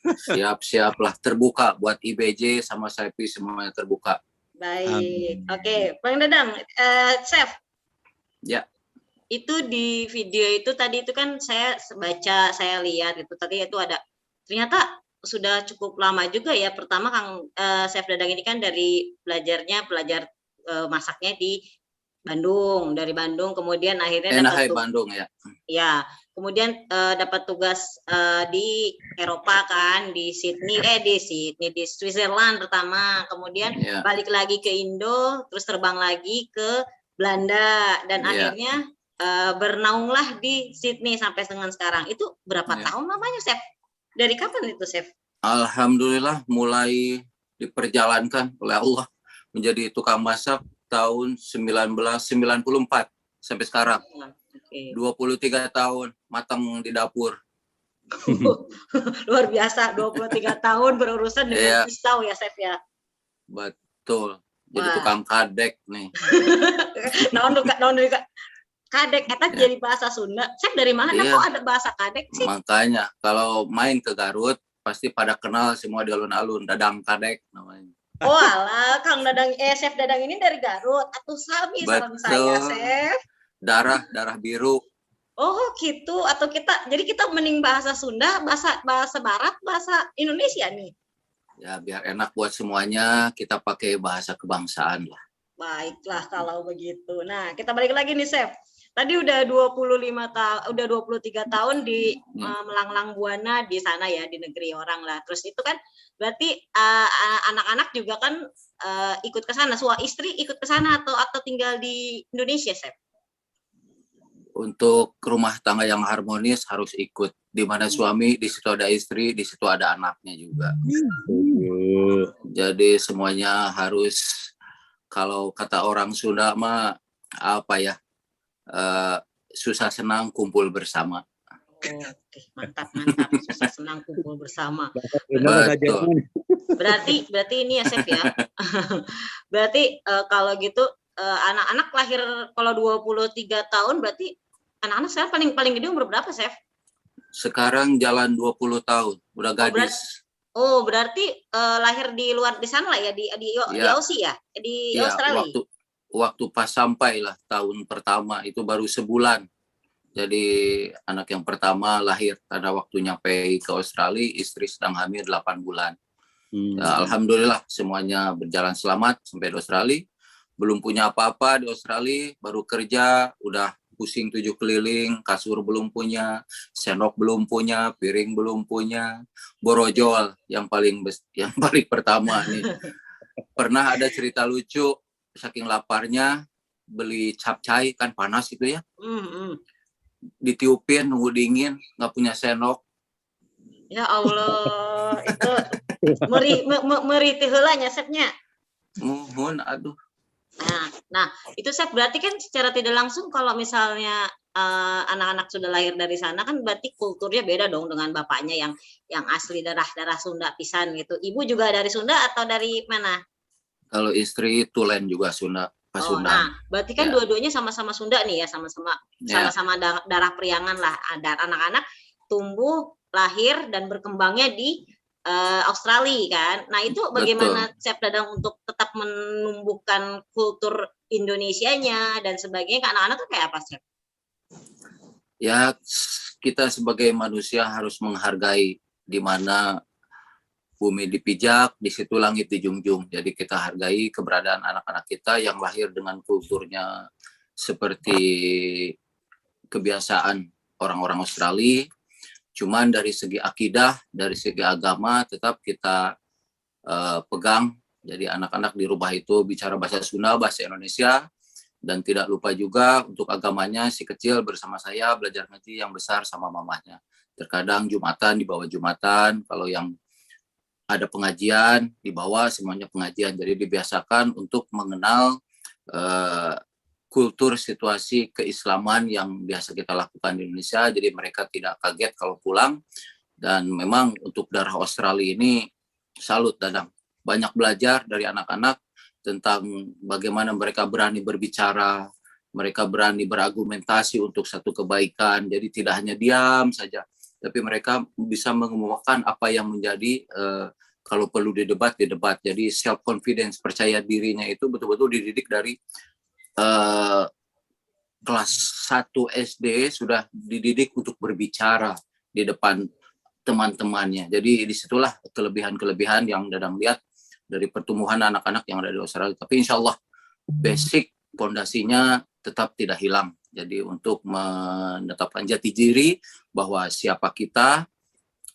Siap-siaplah, terbuka buat IBJ sama SAIPI, semuanya terbuka. Baik, oke, Bang Dadang, Chef. Ya. Itu di video itu tadi itu kan saya baca, saya lihat itu tadi itu ada, ternyata sudah cukup lama juga ya. Pertama Chef Dadang ini kan dari belajar masaknya di Bandung, dari Bandung, kemudian akhirnya dapat Bandung ya. Ya, kemudian dapat tugas di Eropa kan, di Switzerland pertama, kemudian balik lagi ke Indo, terus terbang lagi ke Belanda, dan akhirnya bernaunglah di Sydney sampai dengan sekarang. Itu berapa tahun lamanya, Chef? Dari kapan itu, Chef? Alhamdulillah mulai diperjalankan oleh Allah menjadi tukang masak tahun 1994 sampai sekarang. 23 tahun matang di dapur. Luar biasa, 23 tahun berurusan dengan pisau ya, Chef ya. Betul. Jadi tukang kadek nih. Naon kadek eta jadi bahasa Sunda. Chef dari mana kok ada bahasa kadek sih? Makanya kalau main ke Garut pasti pada kenal semua di alun-alun, Dadang Kadek namanya. Oh alah, Kang Dadang, Chef Dadang ini dari Garut. Atuh sami sareng saya, Chef. Darah biru. Oh gitu, atau jadi kita mending bahasa Sunda, bahasa Barat, bahasa Indonesia nih. Ya biar enak buat semuanya, kita pakai bahasa kebangsaan lah. Baiklah kalau begitu. Nah, kita balik lagi nih, Chef. Tadi udah 23 tahun di melanglang buana di sana ya, di negeri orang lah. Terus itu kan berarti anak-anak juga kan ikut ke sana, istri ikut ke sana atau tinggal di Indonesia, Chef? Untuk rumah tangga yang harmonis harus ikut. Di mana suami, di situ ada istri, di situ ada anaknya juga. Jadi semuanya harus, kalau kata orang Sunda mah apa ya, susah senang kumpul bersama. Oke, mantap. Susah senang kumpul bersama. Betul. Berarti ini ya, Chef ya. Berarti kalau gitu anak-anak lahir kalau 23 tahun berarti anak-anak sekarang paling gede umur berapa, Chef? Sekarang jalan 20 tahun, udah gadis. Berarti lahir di luar di sana lah ya, di Aussie ya, di Australia. Waktu pas sampai lah tahun pertama itu baru sebulan. Jadi anak yang pertama lahir pada waktu nyampe ke Australia, istri sedang hamil 8 bulan. Ya, alhamdulillah semuanya berjalan selamat sampai di Australia. Belum punya apa-apa di Australia, baru kerja, udah pusing 7 keliling, kasur belum punya, sendok belum punya, piring belum punya, borojol yang paling pertama nih. Pernah ada cerita lucu, saking laparnya beli capcay, kan panas itu ya. Ditiupin nunggu dingin, nggak punya sendok. Ya Allah, itu meri teh heula nya, Chefnya. Muhun, aduh. Nah, itu Chef berarti kan secara tidak langsung kalau misalnya anak-anak sudah lahir dari sana kan berarti kulturnya beda dong dengan bapaknya yang asli darah Sunda pisan gitu. Ibu juga dari Sunda atau dari mana? Kalau istri tulen juga Sunda, Pasundan. Nah, berarti kan dua-duanya sama-sama Sunda nih ya, sama-sama darah priangan lah. Ada anak-anak tumbuh, lahir dan berkembangnya di Australia kan. Nah, itu bagaimana Chef Dadang untuk tetap menumbuhkan kultur Indonesianya dan sebagainya ke anak-anak tuh kayak apa, Chef? Ya, kita sebagai manusia harus menghargai di mana bumi dipijak, di situ langit dijunjung. Jadi kita hargai keberadaan anak-anak kita yang lahir dengan kulturnya seperti kebiasaan orang-orang Australia. Cuman dari segi akidah, dari segi agama tetap kita pegang. Jadi anak-anak di rumah itu bicara bahasa Sunda, bahasa Indonesia. Dan tidak lupa juga untuk agamanya si kecil bersama saya belajar ngaji, yang besar sama mamahnya. Terkadang Jumatan, di bawah Jumatan, kalau yang ada pengajian di bawah, semuanya pengajian. Jadi dibiasakan untuk mengenal kultur situasi keislaman yang biasa kita lakukan di Indonesia. Jadi mereka tidak kaget kalau pulang. Dan memang untuk darah Australia ini salut, Dadang. Banyak belajar dari anak-anak tentang bagaimana mereka berani berbicara, mereka berani berargumentasi untuk satu kebaikan. Jadi tidak hanya diam saja, tapi mereka bisa mengemukakan apa yang menjadi kalau perlu didebat. Jadi self confidence, percaya dirinya itu betul-betul dididik dari kelas 1 SD sudah dididik untuk berbicara di depan teman-temannya. Jadi disitulah kelebihan-kelebihan yang Dadang lihat dari pertumbuhan anak-anak yang ada di Australia. Tapi insya Allah basic fondasinya tetap tidak hilang. Jadi untuk menetapkan jati diri bahwa siapa kita,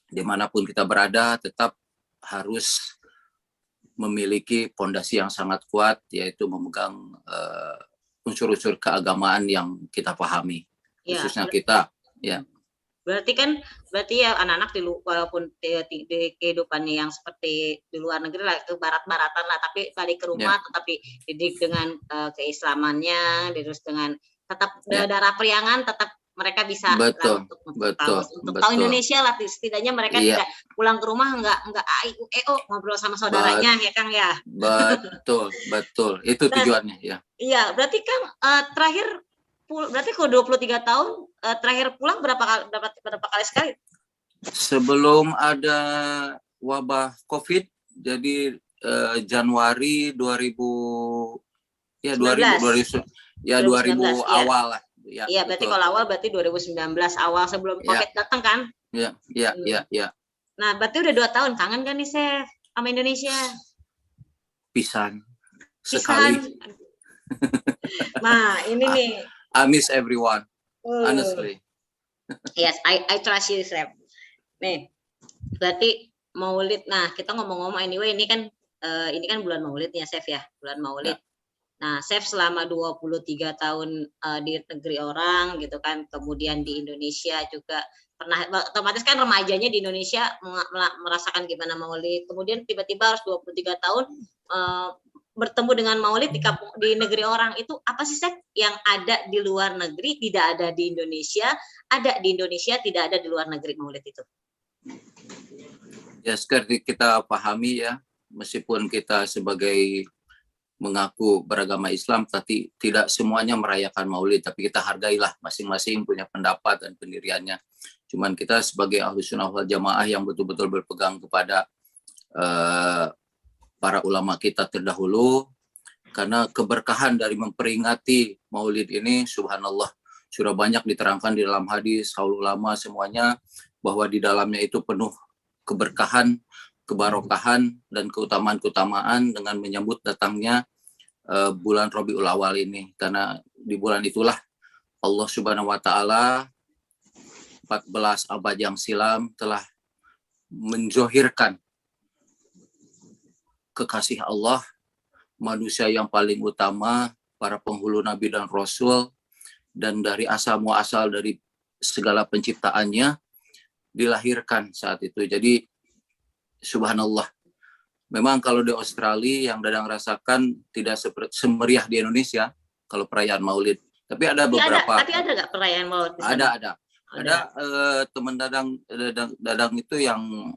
dimanapun kita berada, tetap harus memiliki fondasi yang sangat kuat, yaitu memegang unsur-unsur keagamaan yang kita pahami, khususnya kita. Ya. Berarti ya anak-anak walaupun di kehidupannya yang seperti di luar negeri lah, itu barat-baratan lah, tapi balik ke rumah tetap dididik dengan keislamannya, terus dengan tetap darah priangan, tetap mereka bisa untuk tahu Indonesia lah, setidaknya mereka tidak pulang ke rumah nggak ngobrol sama saudaranya, ya Kang ya. Betul, itu tujuannya ya. Iya, berarti Kang terakhir berarti kalau 23 tahun terakhir pulang berapa kali sekali? Sebelum ada wabah COVID, jadi Januari 2000 awal lah. Iya, berarti kalau awal berarti 2019 awal sebelum COVID datang kan? Iya. Nah, berarti udah 2 tahun, kangen kan nih Chef sama Indonesia? Pisan sekali. Nah, ini nih. I miss everyone, honestly. Yes, I trust you, Chef. Nih, berarti Maulid. Nah, kita ngomong-ngomong anyway, ini kan bulan Maulid ya, Chef ya, bulan Maulid. Nah, Chef selama 23 tahun di negeri orang gitu kan, kemudian di Indonesia juga pernah, otomatis kan remajanya di Indonesia merasakan gimana Maulid, kemudian tiba-tiba harus 23 tahun bertemu dengan Maulid di negeri orang. Itu apa sih, Chef, yang ada di luar negeri tidak ada di Indonesia, ada di Indonesia tidak ada di luar negeri Maulid itu? Ya, seperti kita pahami ya, meskipun kita sebagai mengaku beragama Islam, tapi tidak semuanya merayakan Maulid, tapi kita hargailah, masing-masing punya pendapat dan pendiriannya. Cuman kita sebagai Ahlus Sunnah wal Jamaah yang betul-betul berpegang kepada para ulama kita terdahulu, karena keberkahan dari memperingati Maulid ini, subhanallah, sudah banyak diterangkan di dalam hadis, qaul ulama semuanya, bahwa di dalamnya itu penuh keberkahan, kebarokahan, dan keutamaan-keutamaan dengan menyambut datangnya bulan Rabiul Awal ini. Karena di bulan itulah Allah Subhanahu wa Ta'ala 14 abad yang silam telah menzohirkan kekasih Allah, manusia yang paling utama, para penghulu Nabi dan Rasul, dan dari asal muasal dari segala penciptaannya dilahirkan saat itu. Jadi subhanallah, memang kalau di Australia yang Dadang rasakan tidak semeriah di Indonesia kalau perayaan Maulid. Tapi ada beberapa. Tapi ada nggak perayaan Maulid? Ada teman Dadang itu yang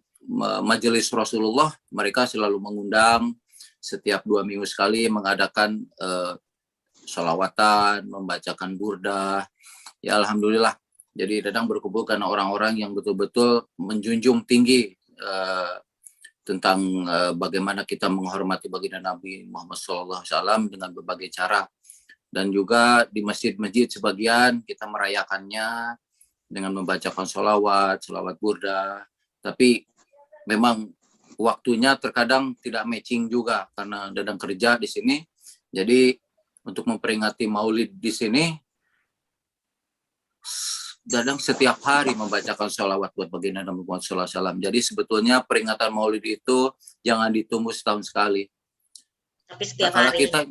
Majelis Rasulullah, mereka selalu mengundang setiap 2 minggu sekali mengadakan sholawatan, membacakan burdah. Ya alhamdulillah. Jadi Dadang berkumpul karena orang-orang yang betul-betul menjunjung tinggi tentang bagaimana kita menghormati baginda Nabi Muhammad SAW dengan berbagai cara. Dan juga di masjid-masjid sebagian kita merayakannya dengan membacakan sholawat burdah. Tapi memang waktunya terkadang tidak matching juga karena Dadang kerja di sini. Jadi untuk memperingati Maulid di sini, Dadang setiap hari membacakan sholawat buat baginda Nabi Muhammad SAW. Jadi sebetulnya peringatan Maulid itu jangan ditunggu setahun sekali. Tapi setiap hari. Kita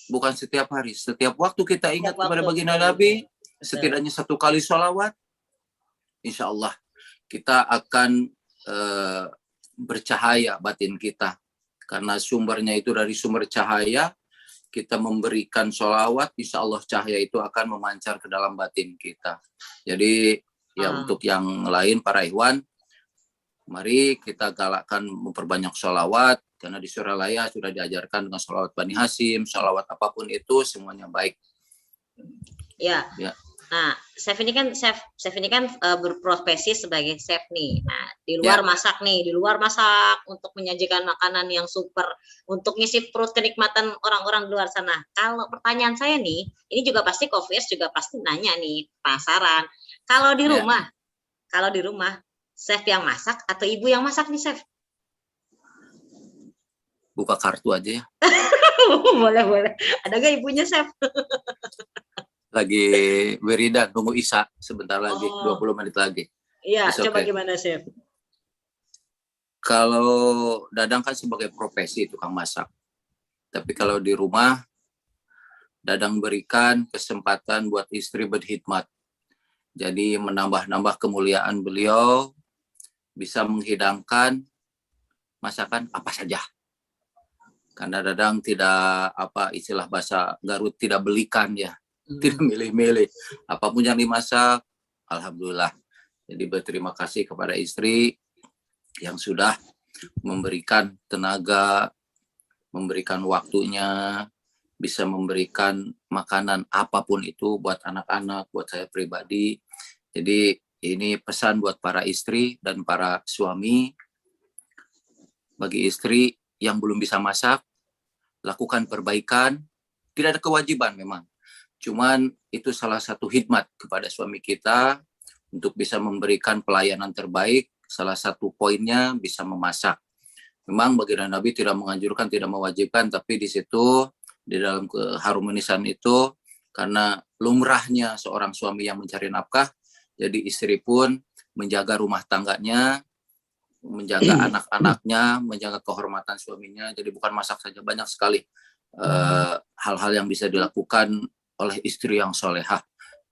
bukan setiap hari, setiap waktu kita ingat kepada baginda Nabi, setidaknya 1 kali sholawat, insya Allah kita akan bercahaya batin kita. Karena sumbernya itu dari sumber cahaya, kita memberikan sholawat, insya Allah cahaya itu akan memancar ke dalam batin kita. Jadi ya untuk yang lain para ikhwan, mari kita galakkan memperbanyak sholawat, karena di Suralaya sudah diajarkan dengan sholawat Bani Hasyim, sholawat apapun itu semuanya baik. Ya. Ya. Nah, chef ini kan berprofesi sebagai chef nih. Nah, di luar masak nih, di luar masak untuk menyajikan makanan yang super, untuk ngisi perut kenikmatan orang-orang di luar sana. Kalau pertanyaan saya nih, ini juga pasti Kofiers juga pasti nanya nih, penasaran. Kalau di rumah, chef yang masak atau ibu yang masak nih, chef? Buka kartu aja ya. Boleh. Ada gak ibunya, chef? Lagi wiridan, nunggu Isya sebentar lagi, 20 menit lagi. Iya, coba okay. Gimana, chef? Kalau Dadang kan sebagai profesi tukang masak. Tapi kalau di rumah, Dadang berikan kesempatan buat istri berkhidmat. Jadi menambah-nambah kemuliaan beliau, bisa menghidangkan masakan apa saja. Karena Dadang tidak, istilah bahasa Garut, tidak belikan ya. Tidak milih-milih. Apapun yang dimasak, alhamdulillah. Jadi berterima kasih kepada istri yang sudah memberikan tenaga, memberikan waktunya, bisa memberikan makanan apapun itu buat anak-anak, buat saya pribadi. Jadi ini pesan buat para istri dan para suami. Bagi istri yang belum bisa masak, lakukan perbaikan. Tidak ada kewajiban memang. Cuman itu salah satu hikmat kepada suami kita untuk bisa memberikan pelayanan terbaik. Salah satu poinnya bisa memasak. Memang baginda Nabi tidak menganjurkan, tidak mewajibkan, tapi di situ di dalam keharmonisan itu karena lumrahnya seorang suami yang mencari nafkah, jadi istri pun menjaga rumah tangganya, menjaga anak-anaknya, menjaga kehormatan suaminya. Jadi bukan masak saja, banyak sekali hal-hal yang bisa dilakukan oleh istri yang solehah.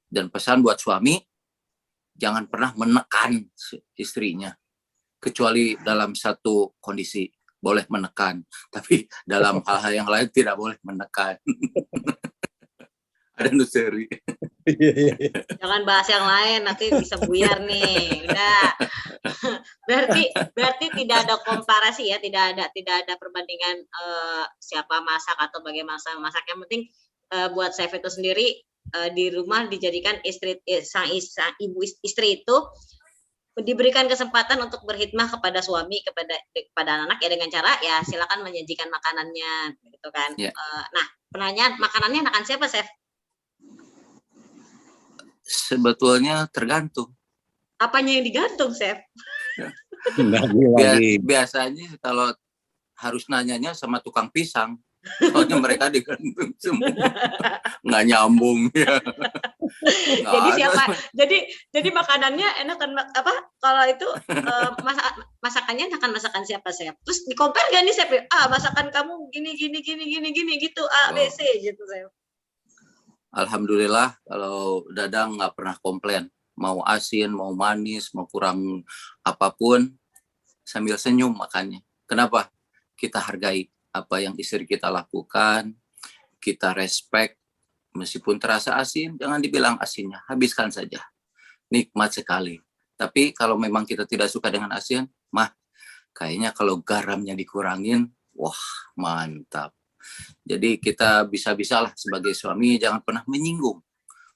Dan pesan buat suami, jangan pernah menekan istrinya. Kecuali dalam satu kondisi, boleh menekan. Tapi dalam hal-hal yang lain tidak boleh menekan. Ada nuseri. Jangan bahas yang lain, nanti bisa buyar nih. Udah. Berarti tidak ada komparasi ya, tidak ada perbandingan siapa masak atau bagaimana masak. Yang penting buat chef itu sendiri di rumah dijadikan sang ibu istri itu diberikan kesempatan untuk berkhidmah kepada suami, kepada anak ya dengan cara ya silakan menyajikan makanannya gitu kan. Yeah. Nah, pertanyaan makanannya enakan siapa, chef? Sebetulnya tergantung. Apanya yang digantung, chef? Biasanya kalau harus nanyanya sama tukang pisang. Soalnya mereka digantung semua, nggak nyambung ya. Jadi siapa? Jadi makanannya enakan apa? Kalau itu masakannya enakan masakan siapa, chef? Terus di-compare gak nih, chef? Masakan kamu gini gitu, A, B, C gitu, chef. Alhamdulillah kalau Dadang nggak pernah komplain. Mau asin, mau manis, mau kurang apapun, sambil senyum makannya. Kenapa? Kita hargai apa yang istri kita lakukan, kita respect, meskipun terasa asin, jangan dibilang asinnya, habiskan saja. Nikmat sekali. Tapi kalau memang kita tidak suka dengan asin, kayaknya kalau garamnya dikurangin, wah mantap. Jadi kita bisa-bisalah sebagai suami, jangan pernah menyinggung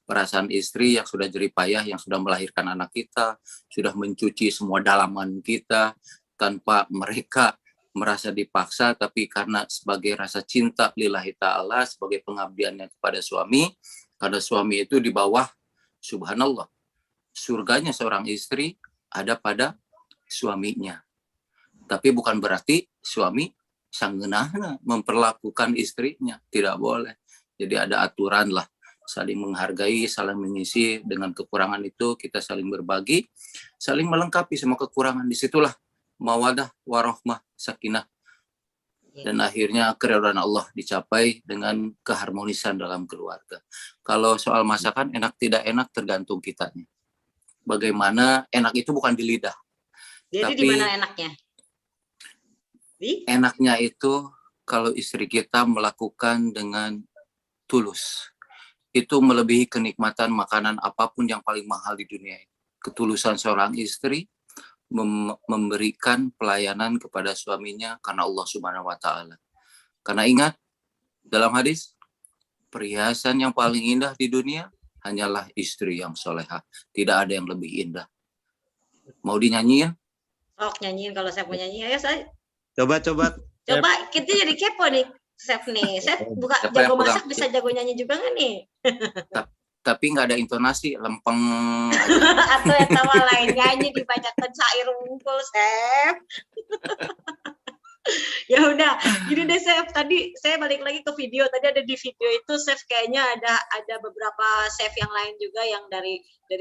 perasaan istri yang sudah jeripayah, yang sudah melahirkan anak kita, sudah mencuci semua dalaman kita, tanpa mereka merasa dipaksa, tapi karena sebagai rasa cinta lillahi ta'ala, sebagai pengabdiannya kepada suami, karena suami itu di bawah, subhanallah, surganya seorang istri ada pada suaminya. Tapi bukan berarti suami sanggenahna memperlakukan istrinya, tidak boleh. Jadi ada aturan lah, saling menghargai, saling mengisi, dengan kekurangan itu kita saling berbagi, saling melengkapi semua kekurangan. Disitulah mawadah, warohmah, sakinah. Dan akhirnya keridhaan Allah dicapai dengan keharmonisan dalam keluarga. Kalau soal masakan enak tidak enak tergantung kitanya. Bagaimana enak itu bukan di lidah. Jadi di mana enaknya? Enaknya itu kalau istri kita melakukan dengan tulus. Itu melebihi kenikmatan makanan apapun yang paling mahal di dunia ini. Ketulusan seorang istri memberikan pelayanan kepada suaminya karena Allah Subhanahu wa taala. Karena ingat dalam hadis, perhiasan yang paling indah di dunia hanyalah istri yang soleha. Tidak ada yang lebih indah. Mau dinyanyiin? Sok nyanyiin kalau saya mau nyanyi. Ayo saya. Coba. Coba kita jadi kepo nih, Chef nih. Chef buka Siapa jago yang pegang? masak bisa jago nyanyi juga nggak nih? Tapi nggak ada intonasi, lempeng. Atau yang tawa lain nyanyi dibacakan syair unggul, Chef. Ya udah, gini deh Chef. Tadi saya balik lagi ke video. Tadi ada di video itu Chef kayaknya ada beberapa chef yang lain juga yang dari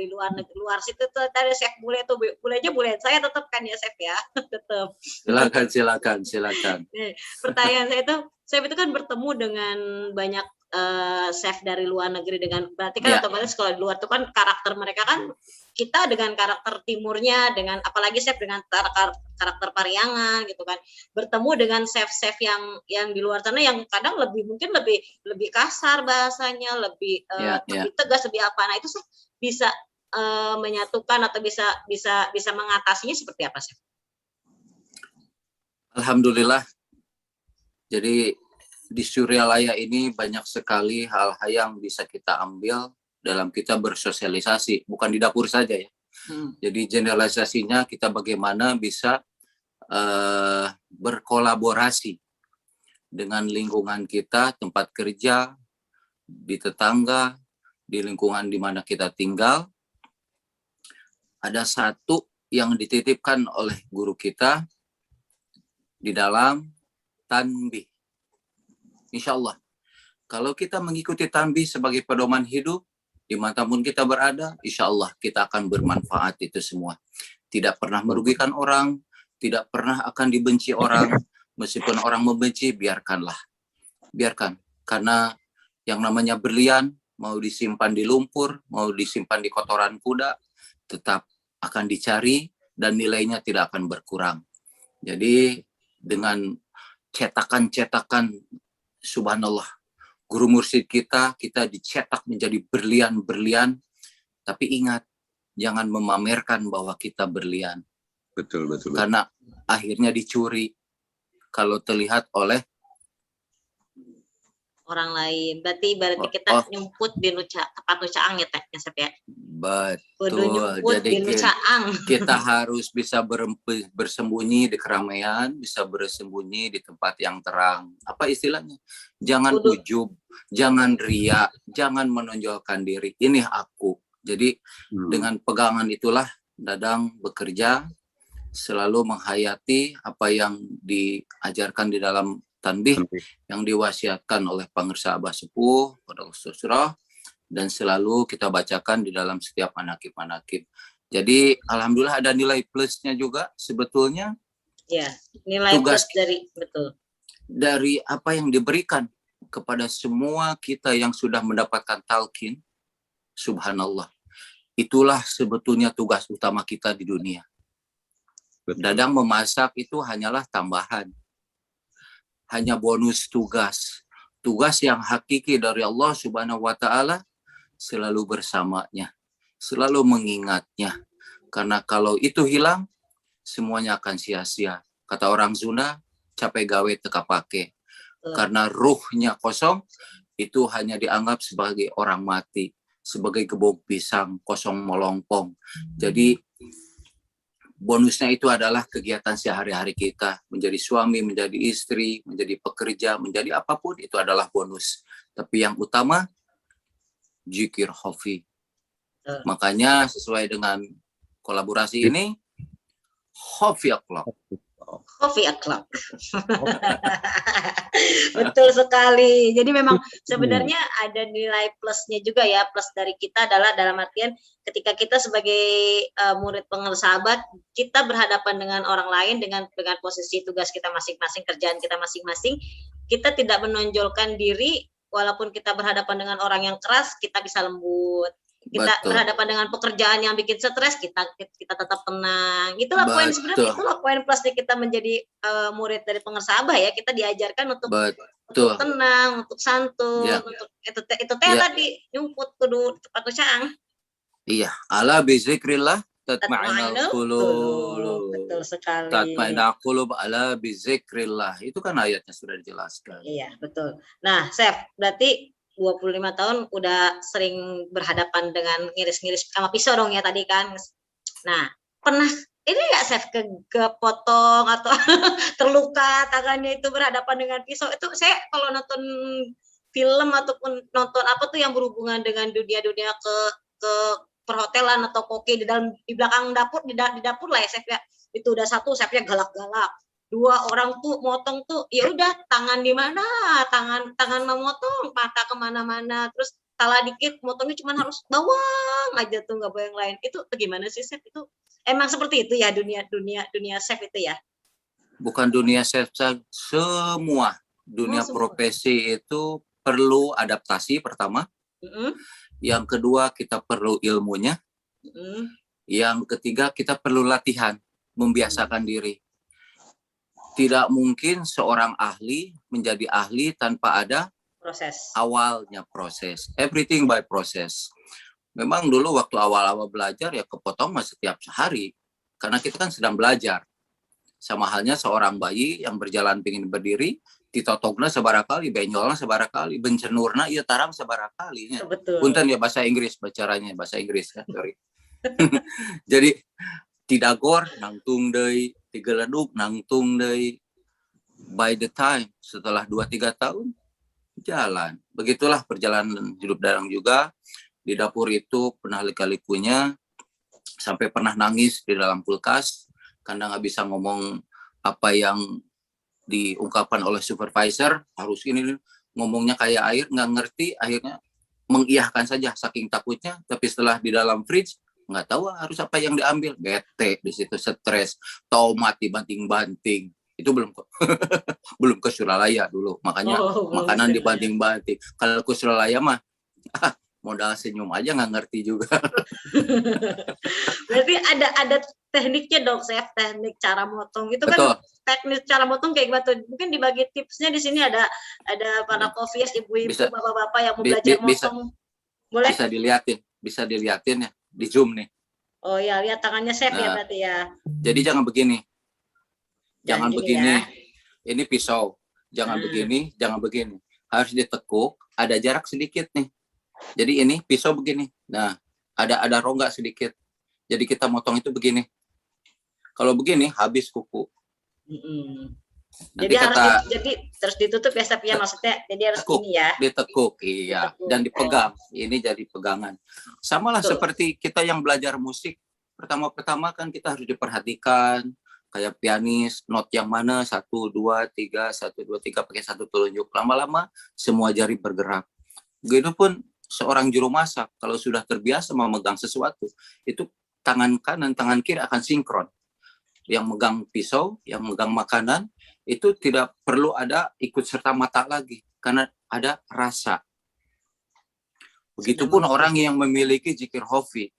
luar situ tuh. Tadi Chef bule tuh, bulenya bule saya tetap kan ya Chef ya, tetap. Silakan. Pertanyaan saya itu, Chef itu kan bertemu dengan banyak chef dari luar negeri dengan berarti kan Ya. otomatis kalau di luar itu kan karakter mereka kan kita dengan karakter timurnya dengan apalagi chef dengan karakter Pariangan gitu kan bertemu dengan chef-chef yang di luar sana yang kadang mungkin lebih kasar bahasanya lebih tegas lebih apa. Nah itu chef bisa menyatukan atau bisa mengatasinya seperti apa chef? Alhamdulillah. Jadi di Suryalaya ini banyak sekali hal-hal yang bisa kita ambil dalam kita bersosialisasi, bukan di dapur saja ya. Jadi generalisasinya kita bagaimana bisa berkolaborasi dengan lingkungan kita, tempat kerja, di tetangga, di lingkungan di mana kita tinggal. Ada satu yang dititipkan oleh guru kita di dalam tanbih. Insya Allah, kalau kita mengikuti tanbih sebagai pedoman hidup, dimanapun kita berada, insya Allah kita akan bermanfaat itu semua. Tidak pernah merugikan orang, tidak pernah akan dibenci orang, meskipun orang membenci, biarkanlah. Biarkan, karena yang namanya berlian, mau disimpan di lumpur, mau disimpan di kotoran kuda, tetap akan dicari dan nilainya tidak akan berkurang. Jadi dengan cetakan-cetakan subhanallah, guru mursyid kita dicetak menjadi berlian-berlian, tapi ingat, jangan memamerkan bahwa kita berlian. Betul. Karena akhirnya dicuri kalau terlihat oleh orang lain. Berarti kita nyumput di tempat nucaang ya Teh, ya Chef ya. Kudu nyumput Jadi di nucaang. kita harus bisa bersembunyi di keramaian, bisa bersembunyi di tempat yang terang. Apa istilahnya? Jangan ujub, jangan riya, jangan menonjolkan diri. Ini aku. Jadi dengan pegangan itulah Dadang bekerja, selalu menghayati apa yang diajarkan di dalam tanbih yang diwasiatkan oleh Pangersa Abah Sepuh pada Surah, dan selalu kita bacakan di dalam setiap manakib-manakib. Jadi alhamdulillah ada nilai plusnya juga sebetulnya. Ya, nilai tugas betul. Dari apa yang diberikan kepada semua kita yang sudah mendapatkan talqin, subhanallah. Itulah sebetulnya tugas utama kita di dunia. Dadang memasak itu hanyalah tambahan. Hanya bonus tugas. Tugas yang hakiki dari Allah Subhanahu wa taala selalu bersamanya, selalu mengingatnya. Karena kalau itu hilang, semuanya akan sia-sia. Kata orang Sunda, capek gawe teka pake. Karena ruhnya kosong, itu hanya dianggap sebagai orang mati, sebagai gebok pisang kosong melompong. Jadi bonusnya itu adalah kegiatan sehari-hari kita. Menjadi suami, menjadi istri, menjadi pekerja, menjadi apapun, itu adalah bonus. Tapi yang utama, zikir hofi. Makanya sesuai dengan kolaborasi ini, hofi akhlak. Coffee O'Clock. Betul sekali. Jadi memang sebenarnya ada nilai plusnya juga ya. Plus dari kita adalah dalam artian ketika kita sebagai murid pengelsahabat, kita berhadapan dengan orang lain dengan posisi tugas kita masing-masing, kerjaan kita masing-masing, kita tidak menonjolkan diri walaupun kita berhadapan dengan orang yang keras, kita bisa lembut. kita Betul. berhadapan dengan pekerjaan yang bikin stres, kita tetap tenang. Itulah poin sebenarnya, Betul. itulah poin plusnya kita menjadi menjadi dari pengusaha Abah ya. Kita diajarkan untuk Betul. tenang, untuk santun, Ya. untuk itu teh Ya. tadi nyumput kudu tepat ucaang. Iya, ala bizikrillah tatma'innul Tatma'innul qulub. qulub. Betul sekali. Tatma'innul qulub ala bizikrillah. Itu kan ayatnya sudah dijelaskan. Iya, betul. Nah, Chef, berarti 25 tahun udah sering berhadapan dengan ngiris-ngiris sama pisau dong ya tadi kan. Nah, pernah ini nggak Chef kepotong atau terluka tangannya itu berhadapan dengan pisau? Itu saya kalau nonton film ataupun nonton apa tuh yang berhubungan dengan dunia-dunia ke perhotelan atau koki di belakang dapur di dapur lah ya Chef ya. Itu udah satu chefnya galak-galak. Dua orang tuh motong tuh ya udah tangan di mana, tangan memotong, mata kemana-mana, terus salah dikit motongnya cuma harus bawang aja tuh nggak boleh yang lain. Itu bagaimana sih Chef? Itu emang seperti itu ya dunia chef itu ya? Bukan dunia chef, semua dunia semua. profesi itu perlu adaptasi pertama. Yang kedua kita perlu ilmunya. Yang ketiga kita perlu latihan, membiasakan diri. Tidak mungkin seorang ahli menjadi ahli tanpa ada awalnya proses. Everything by process. Memang dulu waktu awal-awal belajar ya kepotong mas setiap hari. Karena kita kan sedang belajar. Sama halnya seorang bayi yang berjalan pingin berdiri, ditotokna sabaraha kali, benjolna sabaraha kali, bencenurna ieu tarang sabaraha kali. Betul. Punten ya bahasa Inggris bacaranya, bahasa Inggris ya, sorry. Jadi tidagor nangtung deui, tigeleduk nangtung deui. By the time setelah 2-3 tahun jalan. Begitulah perjalanan hidup Dadang juga. Di dapur itu pernah lika-likunya sampai pernah nangis di dalam kulkas karena nggak bisa ngomong apa yang diungkapkan oleh supervisor, harus ini ngomongnya kayak air, nggak ngerti, akhirnya mengiyahkan saja saking takutnya. Tapi setelah di dalam fridge nggak tahu harus apa yang diambil, bete di situ, stres, tomat dibanting-banting. Itu belum ke Suralaya dulu, makanya makanan dibanting-banting. Kalau ke Suralaya mah modal senyum aja nggak ngerti juga. Berarti ada tekniknya dong, Chef, teknik cara motong itu. Betul. Kan teknik cara motong kayak gimana? Mungkin dibagi tipsnya di sini ada para kofias, ibu-ibu, bapak-bapak yang mau belajar motong. Boleh? Bisa dilihatin ya di Zoom nih. Oh ya, lihat tangannya Chef ya berarti ya. Jadi jangan begini. Jangan begini. Ya. Ini pisau. Jangan begini, jangan begini. Harus ditekuk, ada jarak sedikit nih. Jadi ini pisau begini. Nah, ada rongga sedikit. Jadi kita motong itu begini. Kalau begini habis kuku. Jadi jadi terus ditutup ya Chef ya, maksudnya. Jadi harus ini ya. Ditekuk, iya. Ditekuk. Dan dipegang. Ini jadi pegangan. Samalah seperti kita yang belajar musik. Pertama-pertama kan kita harus diperhatikan. Kayak pianis, not yang mana, 1, 2, 3, 1, 2, 3 pakai satu telunjuk. Lama-lama semua jari bergerak. Begitu pun seorang juru masak, kalau sudah terbiasa memegang sesuatu, itu tangan kanan, tangan kiri akan sinkron. Yang megang pisau, yang megang makanan, itu tidak perlu ada ikut serta mata lagi, karena ada rasa. Begitupun orang yang memiliki zikir hofi,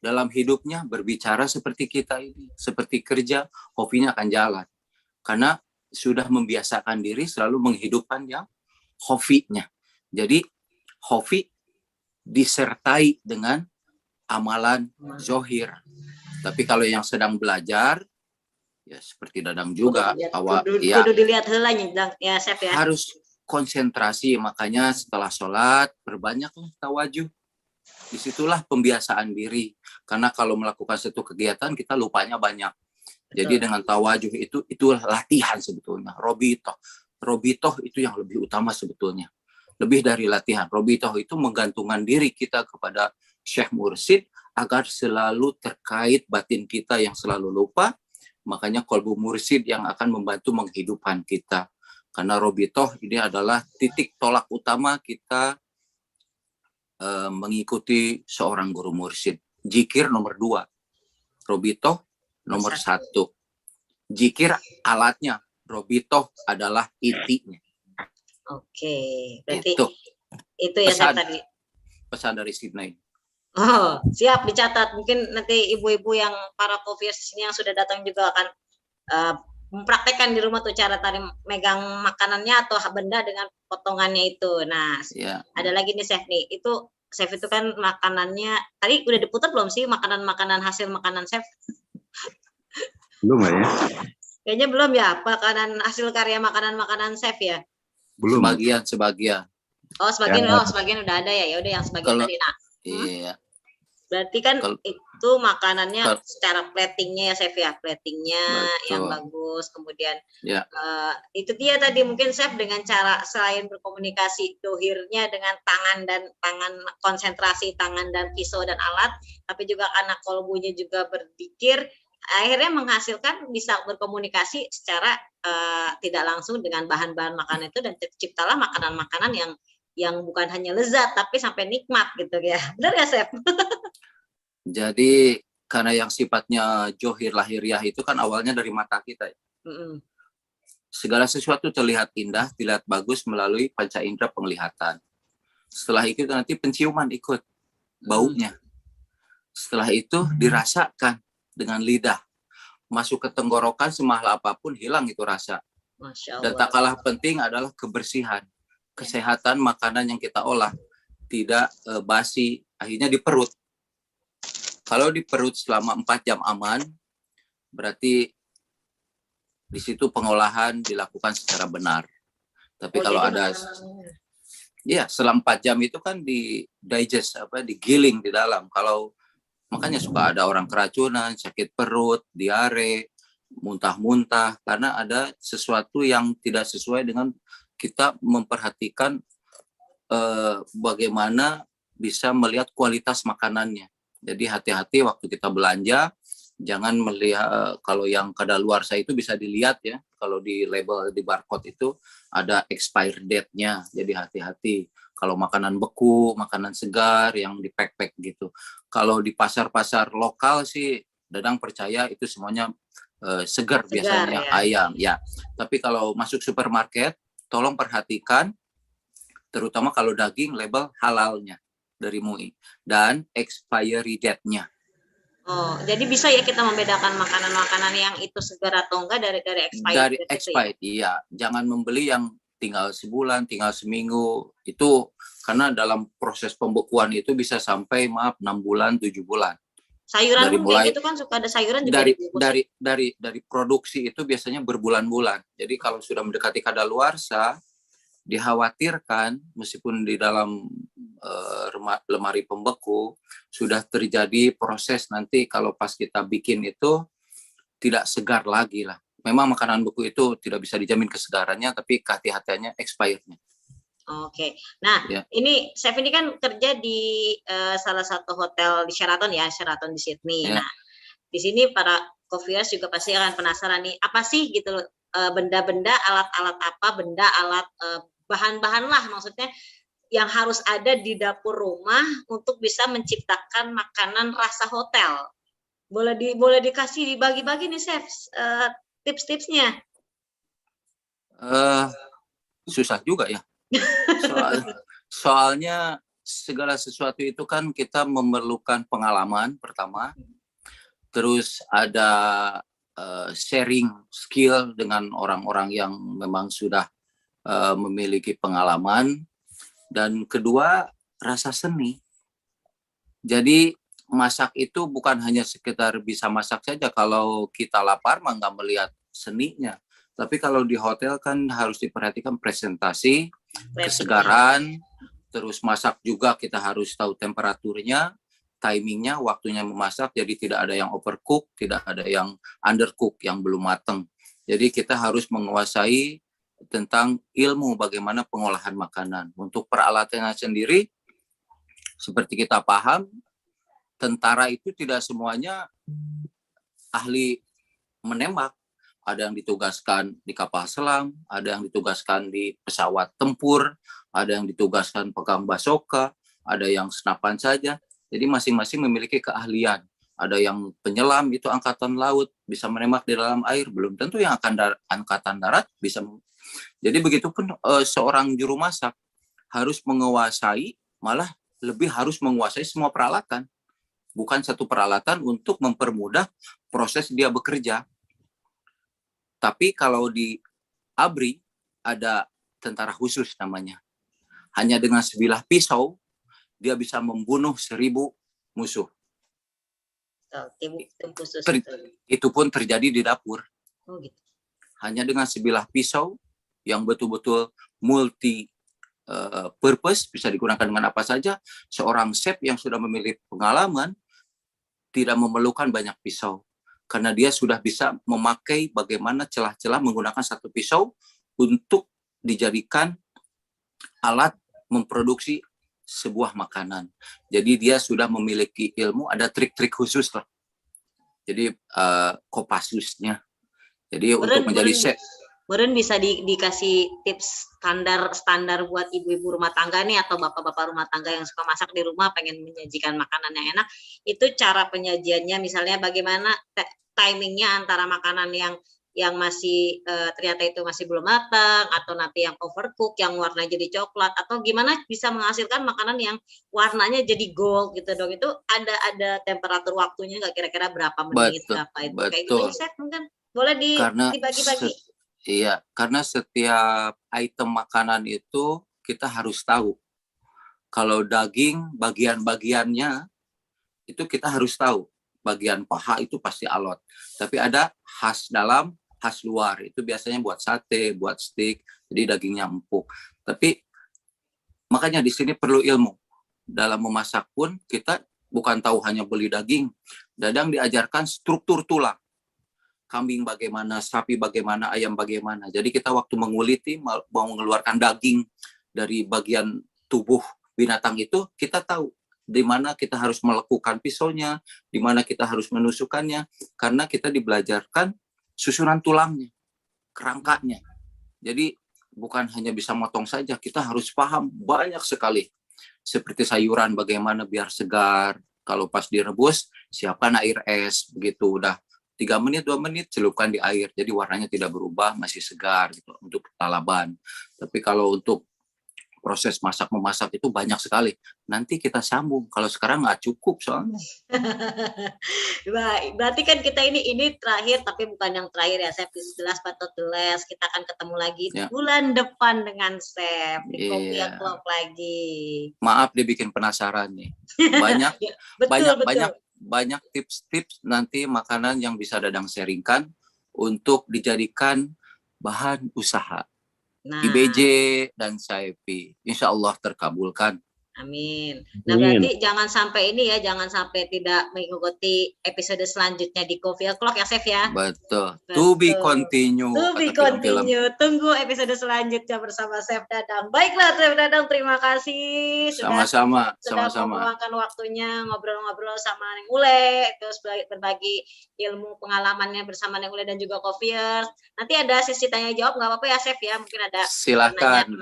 dalam hidupnya berbicara seperti kita ini, seperti kerja, hobinya akan jalan. Karena sudah membiasakan diri selalu menghidupkan yang hobinya. Jadi hobi disertai dengan amalan zohir. Tapi kalau yang sedang belajar, ya seperti Dadang juga, kudu dilihat helanya ya Chef ya. Harus konsentrasi, makanya setelah sholat perbanyaklah tawajuh. Disitulah pembiasaan diri. Karena kalau melakukan satu kegiatan kita lupanya banyak. Jadi dengan tawajuh itu latihan sebetulnya. Robitoh itu yang lebih utama sebetulnya. Lebih dari latihan. Robitoh itu menggantungkan diri kita kepada Syekh Mursid agar selalu terkait batin kita yang selalu lupa. Makanya kolbu mursid yang akan membantu menghidupkan kita. Karena robitoh ini adalah titik tolak utama kita mengikuti seorang guru mursid. Zikir nomor 2, robitoh nomor 1. Zikir alatnya, robitoh adalah intinya. Oke, berarti itu ya Chef tadi. Pesan dari Sydney. Oh, siap dicatat. Mungkin nanti ibu-ibu yang para coffeers ini yang sudah datang juga akan mempraktekkan di rumah tuh cara tadi megang makanannya atau benda dengan potongannya itu. Nah, Ya, ada lagi nih chef nih. Itu chef itu kan makanannya tadi udah diputar belum sih makanan-makanan hasil makanan chef? Belum ya? Kayaknya belum ya, makanan hasil karya makanan-makanan chef ya. Belum. sebagian. Oh, sebagian Ya. sebagian udah ada ya. Ya udah yang sebagian Kalau tadi. Nah, iya, berarti kan Kalau- itu makanannya Kalau- secara platingnya ya chef ya, platingnya yang betul. bagus, kemudian Ya. itu dia tadi mungkin chef dengan cara selain berkomunikasi dohirnya dengan tangan konsentrasi tangan dan pisau dan alat, tapi juga karena kolbunya juga berpikir, akhirnya menghasilkan bisa berkomunikasi secara tidak langsung dengan bahan-bahan makanan itu dan terciptalah makanan-makanan yang bukan hanya lezat tapi sampai nikmat gitu ya. Benar ya chef? Jadi karena yang sifatnya johir lahiriah itu kan awalnya dari mata kita. Mm-mm. Segala sesuatu terlihat indah, terlihat bagus melalui panca indera penglihatan. Setelah itu nanti penciuman ikut, baunya. Setelah itu dirasakan dengan lidah. Masuk ke tenggorokan semahal apapun hilang itu rasa. Masya Dan Allah. tak kalah penting adalah kebersihan. Kesehatan makanan yang kita olah. Tidak basi, akhirnya di perut. Kalau di perut selama 4 jam aman, berarti di situ pengolahan dilakukan secara benar. Tapi Oh, kalau jadi ada, makanan- ya selama 4 jam itu kan di digest, digiling di dalam. Kalau makanya suka ada orang keracunan, sakit perut, diare, muntah-muntah, karena ada sesuatu yang tidak sesuai dengan kita memperhatikan bagaimana bisa melihat kualitas makanannya. Jadi hati-hati waktu kita belanja, jangan melihat kalau yang kadaluarsa itu bisa dilihat ya, kalau di label di barcode itu ada expire date-nya. Jadi hati-hati. Kalau makanan beku, makanan segar yang di pack-pack gitu. Kalau di pasar-pasar lokal sih Dadang percaya itu semuanya segar biasanya ya. ayam ya. Tapi kalau masuk supermarket, tolong perhatikan terutama kalau daging label halalnya dari MUI dan expiry date-nya. Oh, jadi bisa ya kita membedakan makanan-makanan yang itu segar atau enggak dari expired. Dari gitu ya? expired, iya. Jangan membeli yang tinggal sebulan, tinggal seminggu. Itu karena dalam proses pembekuan itu bisa sampai 6 bulan, 7 bulan. Sayuran Dari pun mulai- kayak gitu kan suka ada sayuran juga dibungkus. dari produksi itu biasanya berbulan-bulan. Jadi kalau sudah mendekati kadaluarsa, dikhawatirkan meskipun di dalam lemari pembeku sudah terjadi proses nanti kalau pas kita bikin itu tidak segar lagi lah. Memang makanan beku itu tidak bisa dijamin kesegarannya, tapi kehati-hatiannya expirednya. Oke. Nah, Ya. ini chef ini kan kerja di salah satu hotel di Sheraton ya, Sheraton di Sydney. Ya. Nah, di sini para coffeers juga pasti akan penasaran nih, apa sih gitu loh, benda-benda, alat-alat apa, benda, alat, bahan-bahan lah maksudnya yang harus ada di dapur rumah untuk bisa menciptakan makanan rasa hotel. Boleh dikasih dibagi-bagi nih chef, tips-tipsnya. Susah juga ya. Soalnya segala sesuatu itu kan kita memerlukan pengalaman pertama, terus ada sharing skill dengan orang-orang yang memang sudah memiliki pengalaman, dan kedua rasa seni. Jadi masak itu bukan hanya sekedar bisa masak saja. Kalau kita lapar mah nggak melihat seninya. Tapi kalau di hotel kan harus diperhatikan presentasi, kesegaran, terus masak juga kita harus tahu temperaturnya, timingnya, waktunya memasak. Jadi tidak ada yang overcook, tidak ada yang undercook, yang belum matang. Jadi kita harus menguasai tentang ilmu bagaimana pengolahan makanan. Untuk peralatannya sendiri, seperti kita paham, tentara itu tidak semuanya ahli menembak. Ada yang ditugaskan di kapal selam, ada yang ditugaskan di pesawat tempur, ada yang ditugaskan pegang basoka, ada yang senapan saja. Jadi masing-masing memiliki keahlian. Ada yang penyelam itu angkatan laut, bisa menembak di dalam air, belum tentu yang angkatan darat bisa. Jadi begitupun seorang juru masak harus menguasai, malah lebih harus menguasai semua peralatan. Bukan satu peralatan untuk mempermudah proses dia bekerja. Tapi kalau di ABRI ada tentara khusus namanya. Hanya dengan sebilah pisau, dia bisa membunuh 1000 musuh. Tim khusus Ter- itu. Itu pun terjadi di dapur. Oh gitu. Hanya dengan sebilah pisau yang betul-betul multi purpose, bisa digunakan dengan apa saja. Seorang chef yang sudah memiliki pengalaman tidak memerlukan banyak pisau. Karena dia sudah bisa memakai bagaimana celah-celah menggunakan satu pisau untuk dijadikan alat memproduksi sebuah makanan. Jadi dia sudah memiliki ilmu, ada trik-trik khusus lah. Jadi Kopassusnya. Jadi untuk menjadi chef. Meren bisa dikasih tips standar buat ibu-ibu rumah tangga nih atau bapak-bapak rumah tangga yang suka masak di rumah pengen menyajikan makanan yang enak, itu cara penyajiannya misalnya bagaimana timingnya antara makanan yang masih ternyata itu masih belum matang atau nanti yang overcook yang warnanya jadi coklat, atau gimana bisa menghasilkan makanan yang warnanya jadi gold gitu dong. Itu ada temperatur waktunya nggak, kira-kira berapa menit, berapa itu kayak gitu ya, Chef? Mungkin boleh dibagi-bagi. Iya, karena setiap item makanan itu kita harus tahu. Kalau daging, bagian-bagiannya itu kita harus tahu. Bagian paha itu pasti alot. Tapi ada khas dalam, khas luar. Itu biasanya buat sate, buat steak, jadi dagingnya empuk. Tapi makanya di sini perlu ilmu. Dalam memasak pun kita bukan tahu hanya beli daging. Dadang diajarkan struktur tulang. Kambing bagaimana, sapi bagaimana, ayam bagaimana. Jadi kita waktu menguliti, mau mengeluarkan daging dari bagian tubuh binatang itu, kita tahu di mana kita harus melekukan pisaunya, di mana kita harus menusukkannya, karena kita dibelajarkan susunan tulangnya, kerangkanya. Jadi bukan hanya bisa motong saja, kita harus paham banyak sekali. Seperti sayuran bagaimana biar segar, kalau pas direbus, siapkan air es, begitu udah 3 menit, 2 menit, celupkan di air. Jadi warnanya tidak berubah, masih segar gitu untuk lalaban. Tapi kalau untuk proses memasak itu banyak sekali. Nanti kita sambung. Kalau sekarang nggak cukup soalnya. Berarti kan kita ini terakhir, tapi bukan yang terakhir ya, Chef. Jelas patut jelas. Kita akan ketemu lagi bulan depan dengan Chef di Coffee O'Clock lagi. Maaf dibikin penasaran nih. Banyak banyak tips-tips nanti makanan yang bisa Dadang sharingkan untuk dijadikan bahan usaha. IBJ dan Saipi, insya Allah terkabulkan. Amin. Nah berarti jangan sampai jangan sampai tidak mengikuti episode selanjutnya di Coffee O'Clock ya, Chef ya. Betul. To be continue. To be continue. Tunggu episode selanjutnya bersama Chef Dadang. Baiklah Chef Dadang, terima kasih sama-sama. Sudah meluangkan waktunya ngobrol-ngobrol sama Neng Ule, terus berbagi ilmu pengalamannya bersama Neng Ule dan juga Coffeers. Nanti ada sesi tanya jawab, nggak apa-apa ya Chef ya? Mungkin ada. Silakan.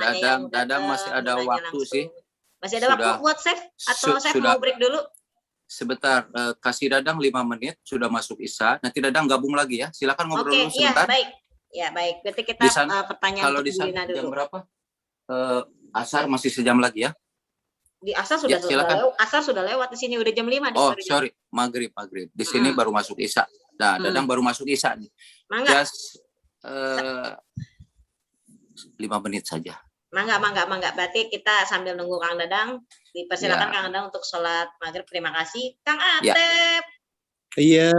Dadang masih ada waktu langsung. Sih. Masih ada waktu buat Chef? Atau Chef mau break dulu? Sebentar, kasih Dadang 5 menit, sudah masuk Isya. Nanti Dadang gabung lagi ya. Silakan ngobrol dulu sebentar. Ya baik. Berarti kita pertanyaan kalau di sana jam berapa? Asar masih sejam lagi ya? Di Asar sudah Asar sudah lewat, di sini udah jam 5. Oh, sorry. Maghrib. Di sini baru masuk Isya. Nah, Dadang baru masuk Isya nih. Mangga. Just 5 menit saja. Mangga. Berarti kita sambil nunggu Kang Dadang, dipersilakan Kang Dadang untuk sholat maghrib. Terima kasih. Kang Atep. Iya.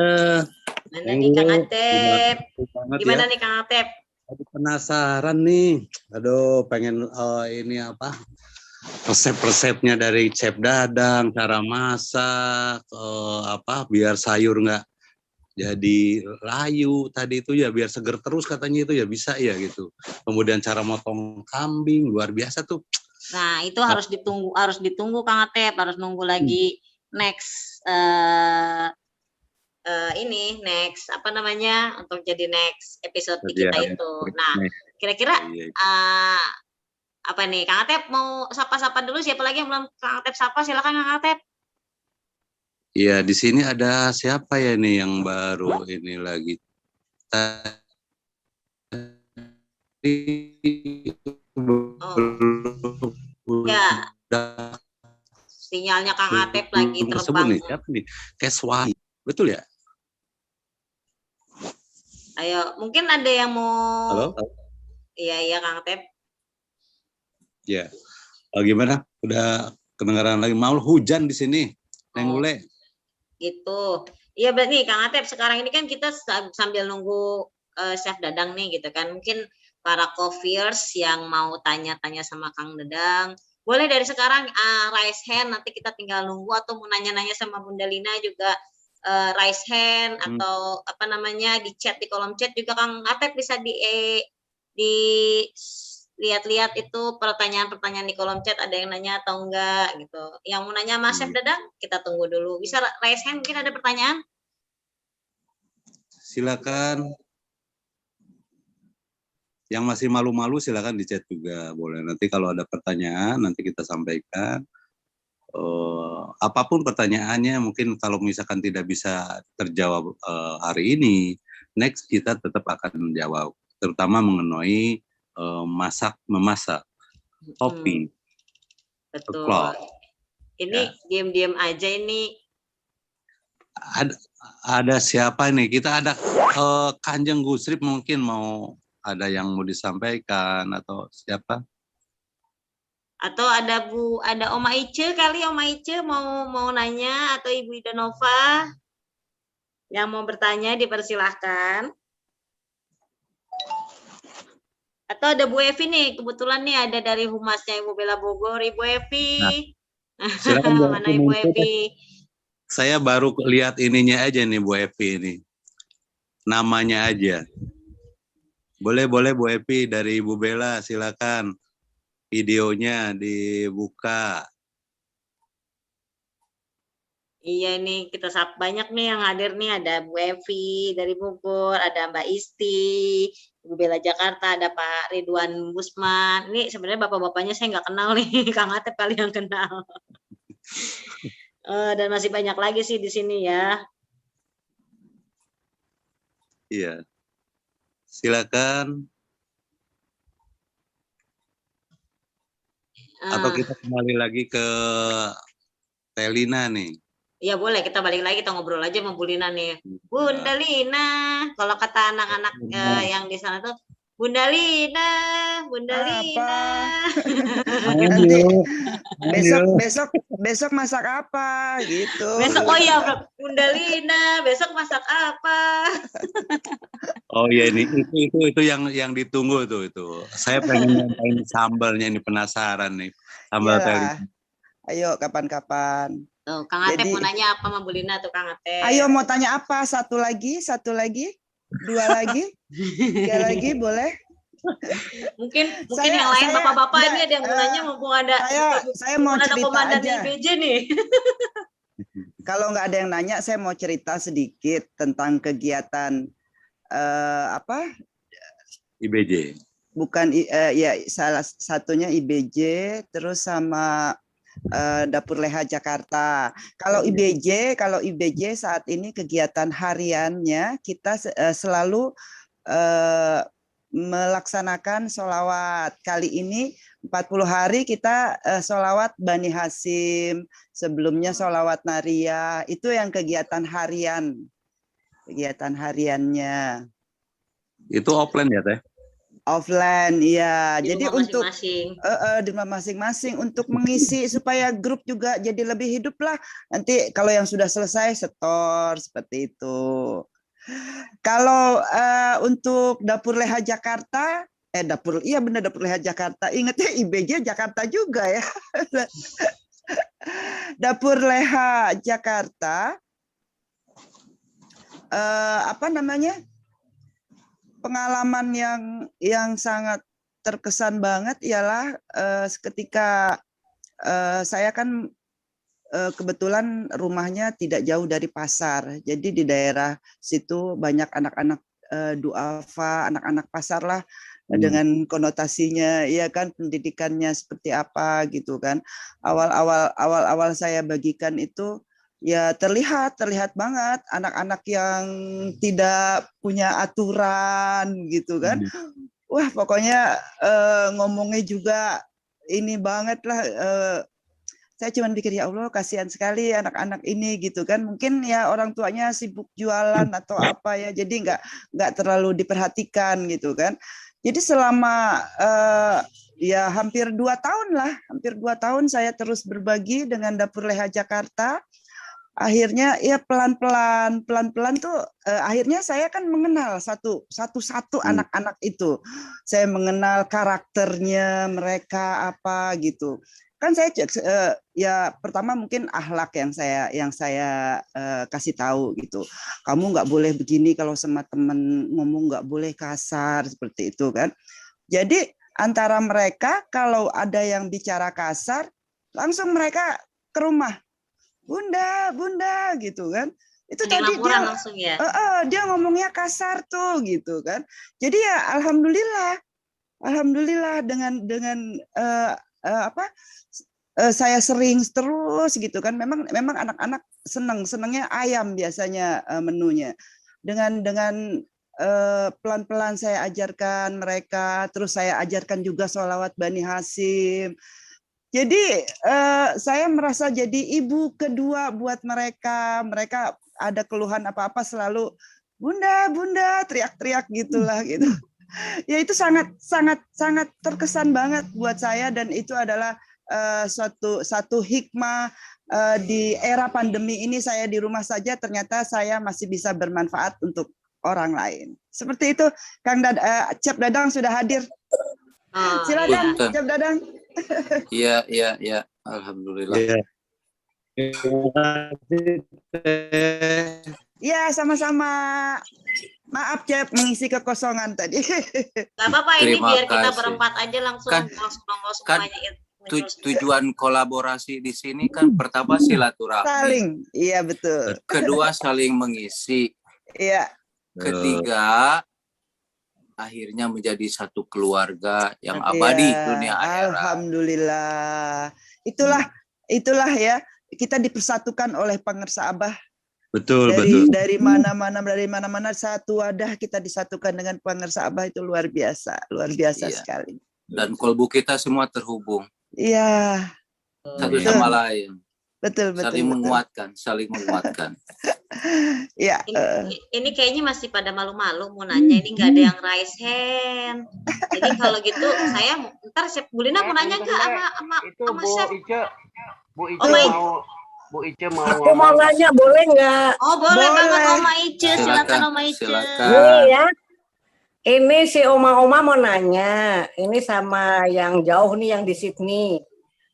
Mana nih Kang Atep? Gimana nih Kang Atep? Aku penasaran nih. Aduh, pengen ini apa? Resep-resepnya dari Chef Dadang, cara masak, biar sayur nggak jadi layu tadi itu ya, biar seger terus katanya itu ya, bisa ya gitu. Kemudian cara motong kambing luar biasa tuh. Nah itu harus ditunggu Kang Atep, harus nunggu lagi next untuk jadi next episode kita itu. Nah kira-kira apa nih Kang Atep mau sapa-sapa dulu, siapa lagi yang belum Kang Atep sapa? Silakan Kang Atep. Iya, di sini ada siapa ya nih yang baru ini lagi? Sinyalnya Kang Atep lagi tersebut terbang. nih, siapa nih? Keswai. Betul ya? Ayo, mungkin ada yang mau. Halo? Iya Kang Atep. Ya. Gimana? Udah kedengaran lagi. Mau hujan di sini. Neng Oh. Ule. Gitu. Iya berarti Kang Atep, sekarang ini kan kita sambil nunggu Chef Dadang nih gitu kan. Mungkin para coffeers yang mau tanya-tanya sama Kang Dadang, boleh dari sekarang raise hand, nanti kita tinggal nunggu, atau mau nanya-nanya sama Bunda Lina juga raise hand, atau apa namanya di chat, di kolom chat juga Kang Atep bisa di lihat-lihat itu pertanyaan-pertanyaan di kolom chat, ada yang nanya atau enggak gitu. Yang mau nanya Mas Chef Dadang, kita tunggu dulu. Bisa raise hand, mungkin ada pertanyaan? Silakan. Yang masih malu-malu silakan di chat juga boleh. Nanti kalau ada pertanyaan nanti kita sampaikan. Apapun pertanyaannya, mungkin kalau misalkan tidak bisa terjawab hari ini, next kita tetap akan menjawab. Terutama mengenai memasak kopi. Betul. Ini Ya. diam-diam aja ini. Ada siapa nih? Kita ada Kanjeng Gusrip, mungkin mau ada yang mau disampaikan atau siapa? Atau ada Oma Ice kali, Oma Ice mau nanya, atau Ibu Ida Nova yang mau bertanya dipersilahkan. Atau ada Bu Evi nih, kebetulan nih ada dari Humasnya Ibu Bella Bogor, Ibu Evi. Nah, silakan Bu Mana Evi, Ibu Evi? Saya baru lihat ininya aja nih Bu Evi ini. Namanya aja. Boleh Bu Evi, dari Ibu Bella, silakan. Videonya dibuka. Iya nih, kita banyak nih yang hadir nih, ada Bu Evi dari Bogor, ada Mbak Isti, Ibu Bella Jakarta, ada Pak Ridwan Busman. Ini sebenarnya bapak-bapaknya saya nggak kenal nih, Kang Atep kali yang kenal. Dan masih banyak lagi sih di sini ya. Iya. Silakan. Atau kita kembali lagi ke Telina nih. Iya boleh, kita balik lagi, kita ngobrol aja sama Bu Lina nih. Bunda Lina, kalau kata anak-anak yang di sana tuh, Bunda Lina, Bunda Lina. Nanti besok masak apa gitu. Besok Bunda Lina, besok masak apa? Oh iya, itu yang ditunggu tuh itu. Saya pengen nyobain sambalnya, ini penasaran nih. Sambal Telina. Ayo kapan-kapan. Tuh, Kang Atep mau nanya apa sama Bu Lina tuh, Kang Atep? Ayo mau tanya apa? Satu lagi, dua lagi, tiga lagi boleh? Mungkin yang lain bapak-bapak ini ada yang mau nanya, mumpung ada saya mau cerita komandan aja. IBJ nih. Kalau nggak ada yang nanya, saya mau cerita sedikit tentang kegiatan IBJ. Bukan ya, salah satunya IBJ, terus sama Dapur Leha Jakarta. Kalau IBJ saat ini kegiatan hariannya kita selalu melaksanakan sholawat. Kali ini 40 hari kita sholawat Bani Hasim, sebelumnya sholawat Nariyah. Itu yang kegiatan hariannya. Itu offline ya Teh? Offline, iya. Di jadi rumah untuk di rumah masing-masing untuk mengisi supaya grup juga jadi lebih hidup lah. Nanti kalau yang sudah selesai setor seperti itu. Kalau untuk Dapur Leha Jakarta, Dapur Leha Jakarta. Ingatnya IBJ Jakarta juga ya. Dapur Leha Jakarta, pengalaman yang sangat terkesan banget ialah ketika saya kan kebetulan rumahnya tidak jauh dari pasar. Jadi di daerah situ banyak anak-anak duafa, anak-anak pasar lah, dengan konotasinya, ya kan, pendidikannya seperti apa gitu kan. Awal saya bagikan itu ya terlihat banget anak-anak yang tidak punya aturan gitu kan. Wah, pokoknya ngomongnya juga ini banget lah, saya cuma pikir ya Allah kasihan sekali anak-anak ini gitu kan, mungkin ya orang tuanya sibuk jualan atau apa ya, jadi nggak terlalu diperhatikan gitu kan. Jadi selama ya hampir 2 tahun saya terus berbagi dengan Dapur Leha Jakarta. Akhirnya ya pelan-pelan tuh akhirnya saya kan mengenal satu anak-anak itu. Saya mengenal karakternya mereka apa gitu. Kan saya ya pertama mungkin akhlak yang saya kasih tahu gitu. Kamu nggak boleh begini kalau sama teman ngomong, nggak boleh kasar seperti itu kan. Jadi antara mereka kalau ada yang bicara kasar langsung mereka ke rumah. Bunda gitu kan. Itu Ada tadi laporan dia langsung ya. dia ngomongnya kasar tuh gitu kan. Jadi ya alhamdulillah dengan saya sering terus gitu kan. Memang anak-anak senangnya ayam biasanya menunya. Dengan pelan-pelan saya ajarkan mereka, terus saya ajarkan juga sholawat Bani Hasyim. Jadi saya merasa jadi ibu kedua buat mereka. Mereka ada keluhan apa-apa selalu bunda teriak-teriak gitulah gitu. Ya itu sangat terkesan banget buat saya, dan itu adalah satu hikmah di era pandemi ini. Saya di rumah saja ternyata saya masih bisa bermanfaat untuk orang lain. Seperti itu, Cep Dadang sudah hadir. Oh, Silakan, Punten. Cep Dadang. Iya. Alhamdulillah. Ya. Terima kasih, Teh. Ya, sama-sama. Maaf, Cep, mengisi kekosongan tadi. Gak apa-apa, ini Terima biar kita kasih. berempat aja langsung Kan- ngomong kan semuanya. Tujuan kolaborasi di sini kan pertama silaturahmi, Saling. Iya, betul. kedua saling mengisi, Iya, ketiga akhirnya menjadi satu keluarga yang iya. abadi dunia akhirat. Alhamdulillah. Itulah ya, kita dipersatukan oleh Pangersa Abah. Betul. Dari mana-mana satu wadah kita disatukan dengan Pangersa Abah, itu luar biasa Iya. sekali. Dan kolbu kita semua terhubung Iya, satu Betul. sama lain, betul. saling menguatkan. Ya, Ini kayaknya masih pada malu-malu mau nanya, ini nggak ada yang raise hand. Jadi kalau gitu saya ntar Chef Bulina mau nanya nggak sama Chef? Bu Ice Oh, baik. Bu Ice mau Aku mau nanya, boleh nggak? Oh boleh Boleh. banget Oma Ice, silakan Oma Ice. Silakan. Nih ya, ini si Oma-Oma mau nanya, ini sama yang jauh nih, yang di Sydney.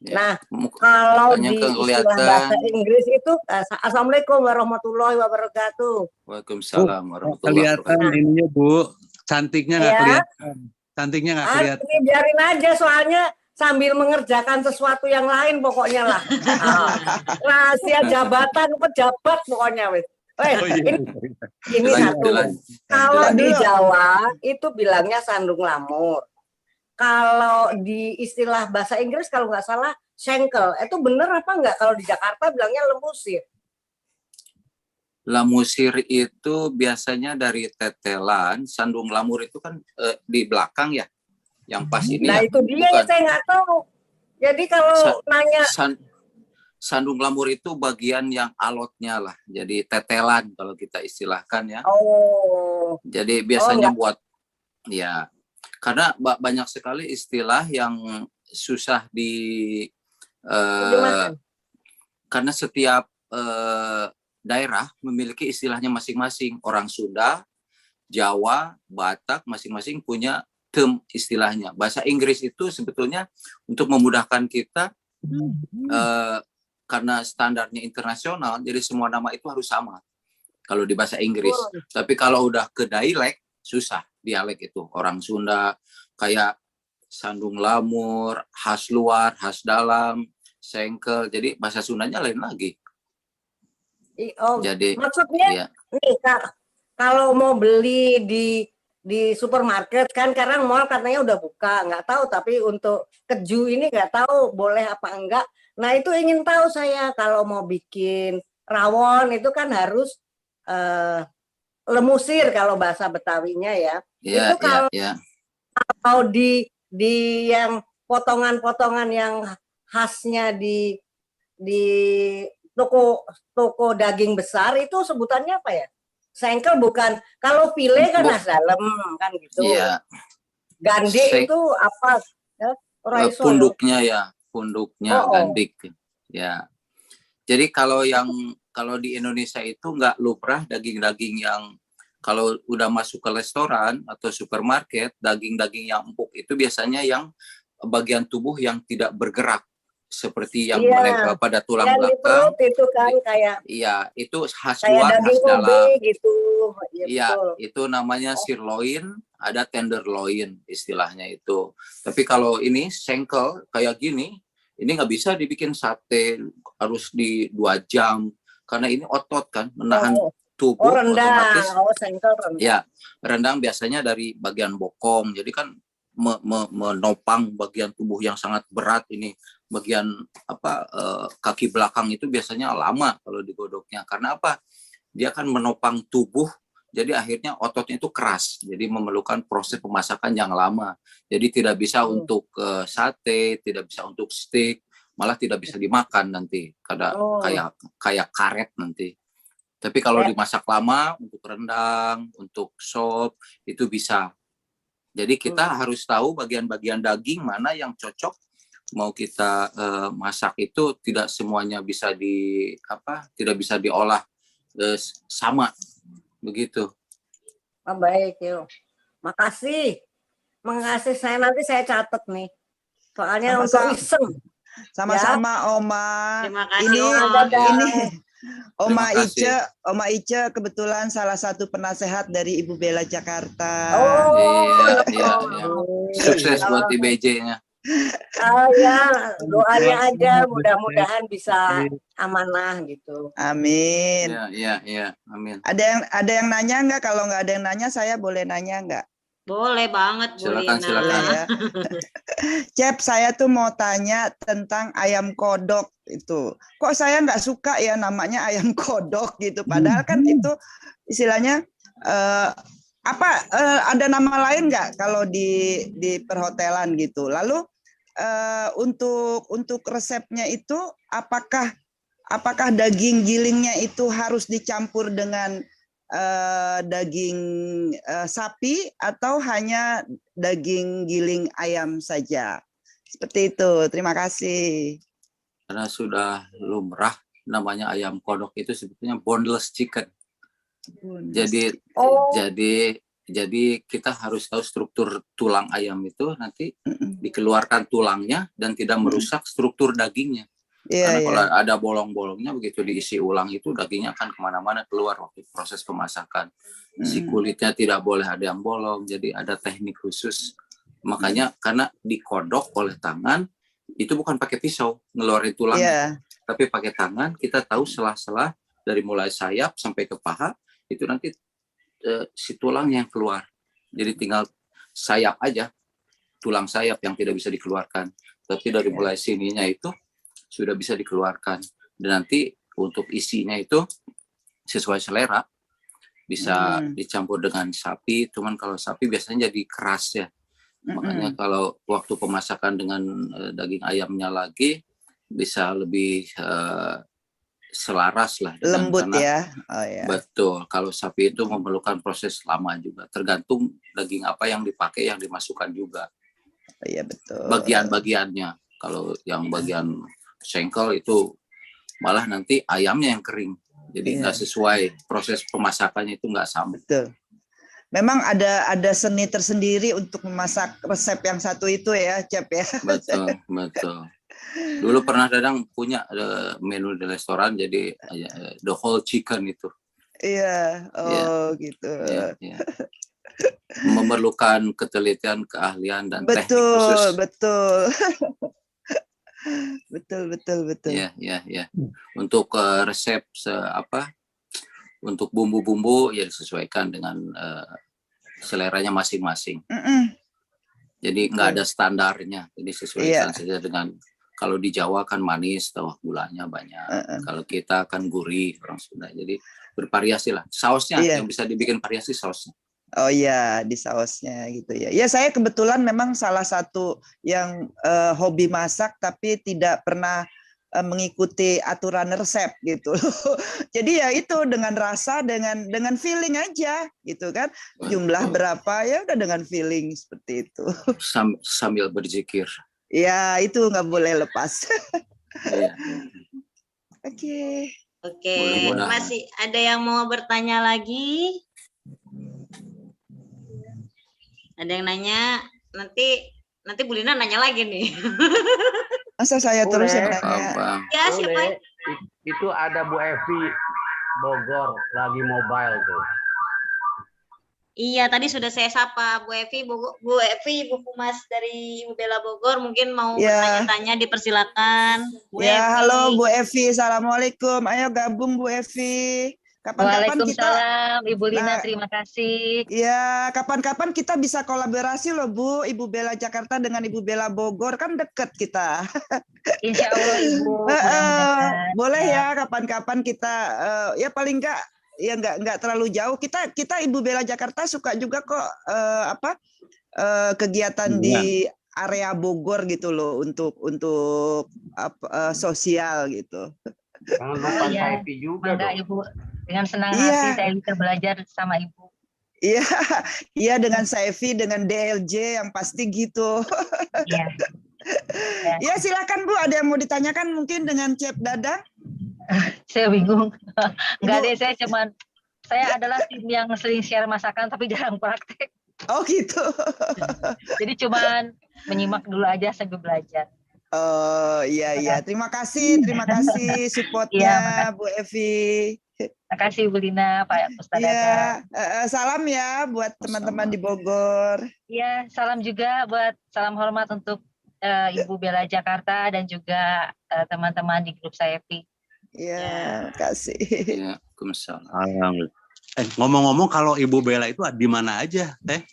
Ya. Nah, kalau Tanya di ke istilah kelihatan. bahasa Inggris itu, Assalamualaikum warahmatullahi wabarakatuh. Waalaikumsalam warahmatullahi Kelihatan wabarakatuh. ininya, Bu. Cantiknya nggak Ya. kelihatan. Cantiknya nggak kelihatan. Ini biarin aja, soalnya sambil mengerjakan sesuatu yang lain pokoknya lah. Rahasia jabatan, pejabat pokoknya wes. Oh, iya. Ini satu. Dilanjut. Kalau di Dulu. Jawa itu bilangnya sandung lamur. Kalau di istilah bahasa Inggris kalau nggak salah sengkel. Itu bener apa nggak? Kalau di Jakarta bilangnya lemusir. Lamusir itu biasanya dari tetelan, sandung lamur itu kan di belakang ya, yang pas ini Nah ya. itu dia Bukan. yang saya nggak tahu. Jadi kalau nanya, Sandung lamur itu bagian yang alotnya lah, jadi tetelan kalau kita istilahkan ya. oh, Jadi biasanya enggak. buat ya, karena banyak sekali istilah yang susah Gimana? karena setiap daerah memiliki istilahnya masing-masing. Orang Sunda, Jawa, Batak masing-masing punya term istilahnya. Bahasa Inggris itu sebetulnya untuk memudahkan kita karena standarnya internasional, jadi semua nama itu harus sama kalau di bahasa Inggris. Tapi kalau udah ke dialek, susah dialek itu. Orang Sunda kayak sandung lamur, khas luar, khas dalam, sengkel. Jadi bahasa Sundanya lain lagi. Oh, Jadi maksudnya ya, nih kalau mau beli di supermarket kan, karena mall katanya udah buka, nggak tahu, tapi untuk keju ini nggak tahu boleh apa enggak. Nah itu ingin tahu saya, kalau mau bikin rawon itu kan harus lemusir kalau bahasa Betawinya ya. ya, Itu kalau ya. di yang potongan-potongan yang khasnya di di toko daging besar itu sebutannya apa ya? Sengkel bukan. Kalau file kan nas dalam kan gitu. Iya. Gande Seng- itu apa? Ya, ora iso ya. Punduknya ya, punduknya Oh, oh. gandik. Ya. Jadi kalau di Indonesia itu nggak lumrah daging-daging yang kalau udah masuk ke restoran atau supermarket, daging-daging yang empuk itu biasanya yang bagian tubuh yang tidak bergerak, seperti yang Iya. menempel pada tulang Yang di belakang. perut itu kan kayak Iya, itu khas kayak luar, daging khas dalam. Kobe gitu. Iya, Iya, betul. itu namanya sirloin, ada tenderloin istilahnya itu. Tapi kalau ini sengkel kayak gini, ini nggak bisa dibikin sate, harus di 2 jam. Karena ini otot kan, menahan Oh, tubuh rendang. otomatis. Oh, sengkel rendang. Ya, rendang biasanya dari bagian bokong. Jadi kan menopang bagian tubuh yang sangat berat ini. Bagian kaki belakang itu biasanya lama kalau digodoknya. Karena apa? Dia kan menopang tubuh, jadi akhirnya ototnya itu keras. Jadi memerlukan proses pemasakan yang lama. Jadi tidak bisa untuk sate, tidak bisa untuk steak, malah tidak bisa dimakan nanti. Kayak karet nanti. Tapi kalau dimasak lama untuk rendang, untuk sop itu bisa. Jadi kita harus tahu bagian-bagian daging mana yang cocok mau kita masak itu tidak semuanya bisa tidak bisa diolah sama begitu. Oh, baik, yuk. Makasih. Saya nanti saya catat nih. Soalnya untuk iseng. Sama-sama Oma. Terima kasih, Ini Om. ini Terima kasih. Oma Ice kebetulan salah satu penasehat dari Ibu Bella Jakarta. Iya. Sukses buat IBJ-nya. Oh ya, doanya aja mudah-mudahan bisa amanah gitu. Amin. Iya, amin. Ada yang nanya nggak? Kalau nggak ada yang nanya, saya boleh nanya nggak? Boleh banget, Bu Silakan, Lina. silakan. Ya. Cep, saya tuh mau tanya tentang ayam kodok itu. Kok saya nggak suka ya namanya ayam kodok gitu. Padahal kan itu istilahnya ada nama lain nggak kalau di perhotelan gitu. Lalu untuk resepnya itu apakah daging gilingnya itu harus dicampur dengan daging sapi atau hanya daging giling ayam saja? Seperti itu. Terima kasih. Karena sudah lumrah namanya ayam kodok itu sebetulnya boneless chicken. Jadi kita harus tahu struktur tulang ayam itu nanti dikeluarkan tulangnya dan tidak merusak struktur dagingnya. Karena kalau ada bolong-bolongnya begitu diisi ulang itu dagingnya akan kemana-mana keluar waktu proses pemasakan. Si kulitnya tidak boleh ada yang bolong, jadi ada teknik khusus. Makanya karena dikodok oleh tangan itu bukan pakai pisau ngeluarin tulangnya, tapi pakai tangan kita tahu sela-sela dari mulai sayap sampai ke paha itu nanti si tulang yang keluar. Jadi tinggal sayap aja, tulang sayap yang tidak bisa dikeluarkan. Tapi dari mulai sininya itu sudah bisa dikeluarkan. Dan nanti untuk isinya itu sesuai selera. Bisa dicampur dengan sapi, cuman kalau sapi biasanya jadi keras ya. Makanya kalau waktu pemasakan dengan daging ayamnya lagi bisa lebih selaras lah dengan lembut karena, ya. Betul, kalau sapi itu memerlukan proses lama juga, tergantung daging apa yang dipakai, yang dimasukkan juga. Iya betul. Bagian-bagiannya, kalau yang bagian sengkel itu malah nanti ayamnya yang kering, jadi nggak sesuai proses pemasakannya itu nggak sama. Betul. Memang ada seni tersendiri untuk memasak resep yang satu itu ya, Cep ya. Betul. Dulu pernah Dadang punya menu di restoran jadi the whole chicken itu. Iya, gitu. Iya. Memerlukan ketelitian, keahlian dan teknik khusus. Betul. Iya. Untuk resep untuk bumbu-bumbu ya disesuaikan dengan seleranya masing-masing. Jadi nggak ada standarnya, jadi sesuaikan saja dengan. Kalau di Jawa kan manis, tahu gulanya banyak. Kalau kita kan gurih, orang Sunda. Jadi bervariasi lah. Sausnya yang bisa dibikin variasi sausnya. Oh iya, di sausnya gitu ya. Ya saya kebetulan memang salah satu yang hobi masak tapi tidak pernah mengikuti aturan resep gitu. Jadi ya itu dengan rasa, dengan feeling aja gitu kan. Jumlah berapa ya udah dengan feeling seperti itu. Sambil berzikir. Ya itu nggak boleh lepas. Iya. Oke. Oke, Mudah-mudahan. masih ada yang mau bertanya lagi? Ada yang nanya? Nanti Bu Lina nanya lagi nih. Masa saya terus yang Boleh. nanya? Apa? Ya, siapa? Boleh. Itu ada Bu Evi Bogor lagi mobile tuh. Iya, tadi sudah saya sapa Bu Evi, Bu Evi, Bu Humas dari Ibu Bella Bogor, mungkin mau Ya. bertanya-tanya, dipersilakan. Bu Ya, Evi. halo Bu Evi, assalamualaikum. Ayo gabung Bu Evi. Kapan-kapan kita, Waalaikumsalam, Ibu Lina, Nah, terima kasih. ya kapan-kapan kita bisa kolaborasi loh Bu, Ibu Bella Jakarta dengan Ibu Bella Bogor kan deket kita. Insya Allah Ibu, mudah-mudahan. Boleh ya kapan-kapan kita, ya paling enggak ya enggak terlalu jauh. Kita Ibu Bella Jakarta suka juga kok kegiatan di area Bogor gitu loh untuk sosial gitu. Jangan lupa Iya. Saifi juga Mangga dong. Ibu, dengan senang Iya. hati saya bisa belajar sama Ibu. Iya, iya dengan Saifi, dengan DLJ yang pasti gitu. Iya. Ya silakan Bu, ada yang mau ditanyakan mungkin dengan Chef Dadang? Saya bingung. Enggak Ibu. deh, saya adalah tim yang sering share masakan tapi jarang praktek. Oh gitu. Jadi cuman menyimak dulu aja sambil belajar. Oh iya. Terima kasih supportnya Bu Evi. Terima kasih Bu Lina, Pak Ustaz Iya, Dadang. salam ya buat teman-teman di Bogor. Iya, salam juga buat salam hormat untuk Ibu Bella Jakarta dan juga teman-teman di grup Saifi. Iya, kasih. Iya, Waalaikumsalam. Alhamdulillah. Ngomong-ngomong kalau Ibu Bella itu di mana aja, Teh?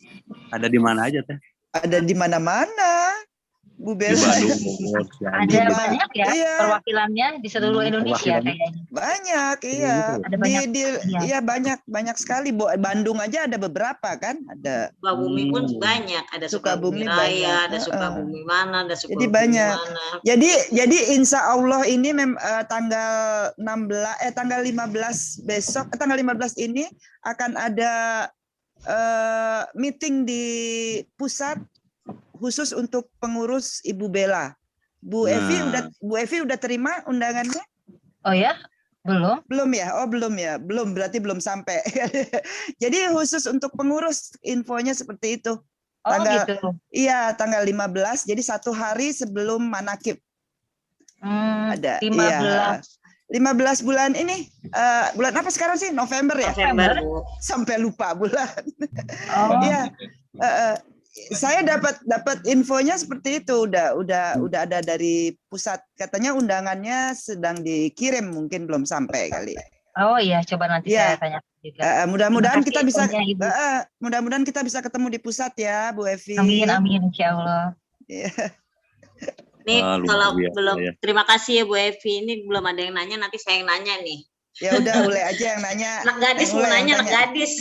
Ada di mana aja, Teh? Ada di mana-mana, Bu Di Bella. Bandung, Bogor, Ada Cianjur. banyak ya Iya. perwakilannya di seluruh Indonesia perwakilannya. kayaknya. Banyak, iya. Ada banyak, iya. Iya banyak sekali. Bandung aja ada beberapa kan? Ada. Sukabumi pun banyak, ada Sukabumi Sukabumi Raya, banyak. ada Sukabumi mana, ada Sukabumi Jadi banyak. mana. Jadi insya Allah ini tanggal 15 besok, tanggal 15 ini akan ada meeting di pusat khusus untuk pengurus Ibu Bella. Bu Evi udah terima undangannya? Oh ya? Belum? Belum ya? Oh belum ya? Belum, berarti belum sampai. Jadi khusus untuk pengurus infonya seperti itu. Oh gitu. Iya, tanggal 15, jadi 1 hari sebelum manakib. Ada. 15. Iya. 15 bulan ini, bulan apa sekarang sih? November ya? November, Bu. Sampai lupa bulan. Oh. Iya. Saya dapat infonya seperti itu, udah ada dari pusat, katanya undangannya sedang dikirim, mungkin belum sampai kali. Oh iya, coba nanti Iya. saya tanya juga. Mudah-mudahan Terima kita kasih bisa infonya, Ibu. mudah-mudahan kita bisa ketemu di pusat ya, Bu Evi. Amin, insya Allah. Iya. Nih Luar kalau biasa, belum, ya. terima kasih ya Bu Evi, ini belum ada yang nanya, nanti saya yang nanya nih. Ya udah, boleh aja yang nanya. Anak gadis Yang mau mulai yang nanya, anak tanya. gadis.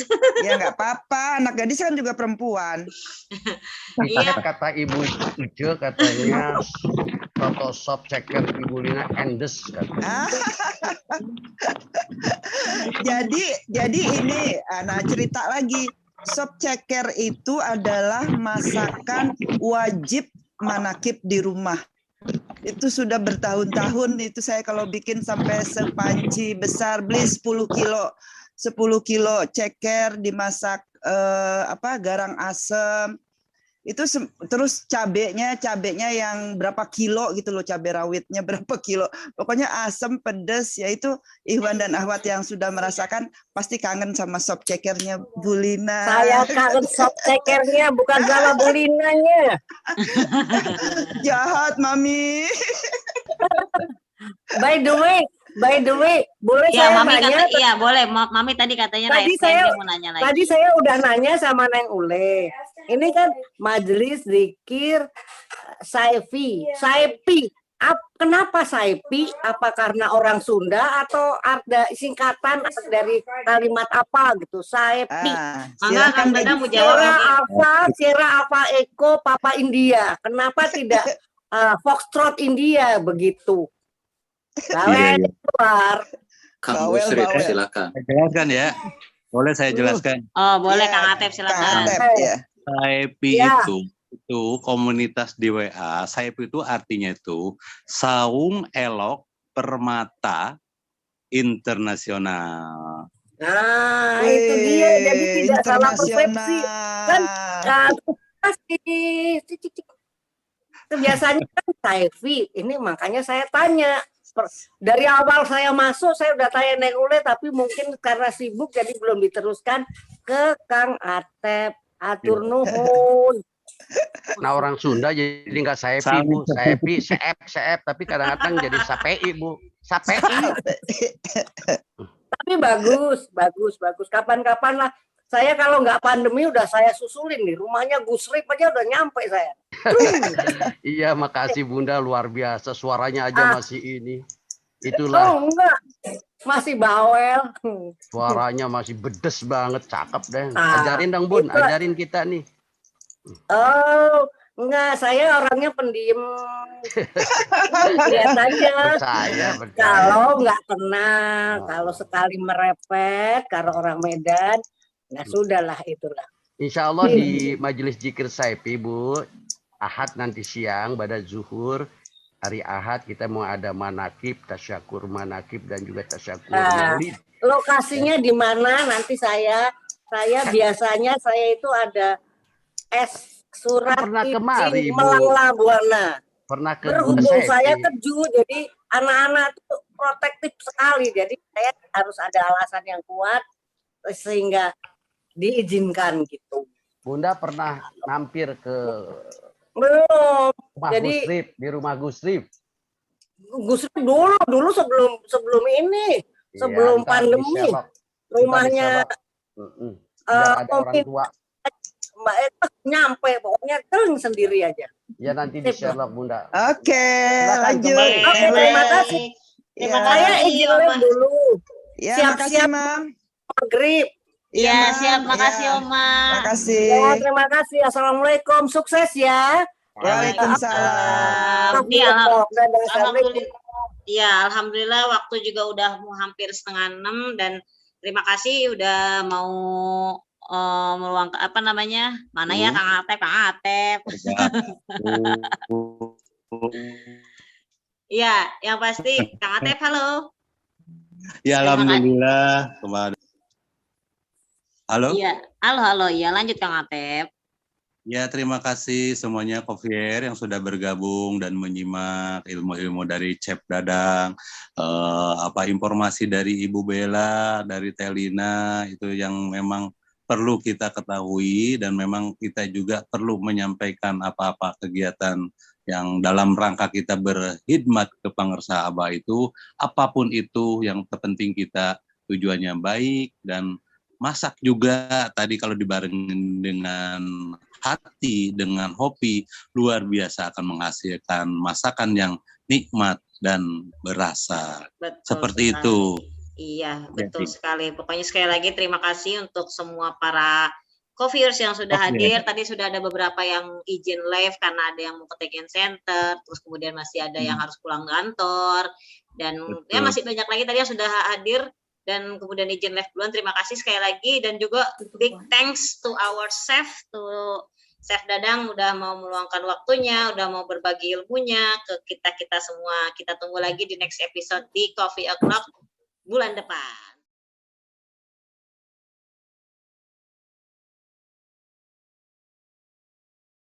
Ya nggak apa-apa, anak gadis kan juga perempuan. Iya. Kata Ibu Uce katanya Photoshop checker Ibu Lina endes katanya. Jadi ini, nah cerita lagi, sop ceker itu adalah masakan wajib manakib di rumah. Itu sudah bertahun-tahun, itu saya kalau bikin sampai sepanci besar, beli 10 kilo ceker dimasak garang asem. Itu terus cabenya yang berapa kilo gitu loh, cabai rawitnya berapa kilo. Pokoknya asam, pedes, ya itu Ikhwan dan Akhwat yang sudah merasakan pasti kangen sama sop cekernya Bu Lina. Saya kangen sop cekernya, bukan sama Bu Linanya. Jahat, Mami. By the way, boleh Ya, saya Mami nanya? kata, iya boleh. Mami tadi katanya Tadi Raisa saya- dia mau nanya lagi. Tadi saya udah nanya sama Neng Ule. Ini kan majelis zikir Saifi. Kenapa Saifi? Apa karena orang Sunda atau ada singkatan dari kalimat apa gitu? Saifi. Mangga Kang Dadang mau jawab ini. Sierra Alpha Echo Papa India. Kenapa tidak Foxtrot India begitu? Bawel Iya. keluar. Kang Bawel, Musrif, bawel. silakan. Saya jelaskan ya. Boleh saya jelaskan. Oh, boleh Iya, Kang Atep Kang silakan. Atep, ya. Saipi Iya. itu komunitas di WA. Saipi itu artinya itu Saung Elok Permata Internasional. Nah, itu dia. Jadi Wih, tidak salah persepsi. Kan internasional. pasti biasanya kan Saifi. Ini makanya saya tanya. Dari awal saya masuk, saya udah tanya Neng Ule, tapi mungkin karena sibuk jadi belum diteruskan ke Kang Atep. Atur nuhun. Nah orang Sunda jadi nggak Saepi Bu, Saepi, Seep, tapi kadang-kadang jadi Sapei Bu, Sapei. Tapi bagus. Kapan-kapan lah. Saya kalau nggak pandemi udah saya susulin nih. Rumahnya Gus Rip aja udah nyampe saya. Iya makasih Bunda luar biasa, suaranya aja masih ini. Itulah Oh enggak, masih bawel. suaranya masih bedes banget, cakep deh. Ah, Ajarin dong Bun, itu- ajarin kita nih. Oh enggak, saya orangnya pendiam. Lihat aja. Percaya. Kalau nggak kenal, kalau sekali merepet, kalau orang Medan, nah sudahlah itulah. Insya Allah di Majelis Zikir Saipi Bu, Ahad nanti siang pada zuhur. Hari Ahad kita mau ada manakib, tasyakur manakib dan juga tasyakur Nah, maulid. lokasinya di mana? Nanti saya biasanya saya itu ada surat Pernah izin kemari, Bu. Melanglah Buana. Pernah ke Berhubung Saipi. saya keju, jadi anak-anak itu protektif sekali. Jadi saya harus ada alasan yang kuat sehingga diizinkan gitu. Bunda pernah mampir ke Belum. rumah Jadi Gusrip, di rumah Gusrip. Gus Dur dulu sebelum ini, Iya, sebelum ntar pandemi, di-Sherlock. rumahnya Biar ada orang Kopi- tua. Mbak Eta nyampe, pokoknya kering sendiri aja. Ya nanti di Sherlock Bunda. Oke, Silakan lanjut. kembali. Oke, terima kasih. Terima Ya. Saya kasih, izin Oma. live dulu. Ya, Siap-siap. makasih, Mam. Maghrib. Iya, Mam. siap. Makasih, Ya, Oma. makasih. Ya, terima kasih. Assalamualaikum. Sukses ya. Waalaikumsalam. Ini Assalamualaikum. alhamdulillah. Ya, alhamdulillah waktu juga udah mau hampir 5:30 dan terima kasih udah mau meluangkan apa namanya? Mana ya Kang Atep. Iya, yang pasti Kang Atep halo. Ya alhamdulillah kemarin. Halo? Iya, halo. Ya, lanjut Kang Atep. Ya, terima kasih semuanya Kofier yang sudah bergabung dan menyimak ilmu-ilmu dari Chef Dadang, informasi dari Ibu Bella, dari Telina, itu yang memang perlu kita ketahui dan memang kita juga perlu menyampaikan apa-apa kegiatan yang dalam rangka kita berkhidmat ke Pangersa Aba itu, apapun itu yang terpenting kita tujuannya baik dan masak juga tadi kalau dibarengin dengan hati, dengan hobi, luar biasa akan menghasilkan masakan yang nikmat dan berasa. Betul Seperti sekali. itu. Iya, betul Jadi. sekali. Pokoknya sekali lagi terima kasih untuk semua para coffeers yang sudah Oke. hadir. Tadi sudah ada beberapa yang izin live karena ada yang mau ke take-in center, terus kemudian masih ada yang harus pulang kantor, dan ya Betul. masih banyak lagi tadi yang sudah hadir dan kemudian izin live duluan. Terima kasih sekali lagi dan juga big thanks to our chef, to Chef Dadang udah mau meluangkan waktunya, udah mau berbagi ilmunya ke kita semua. Kita tunggu lagi di next episode di Coffee O'Clock bulan depan.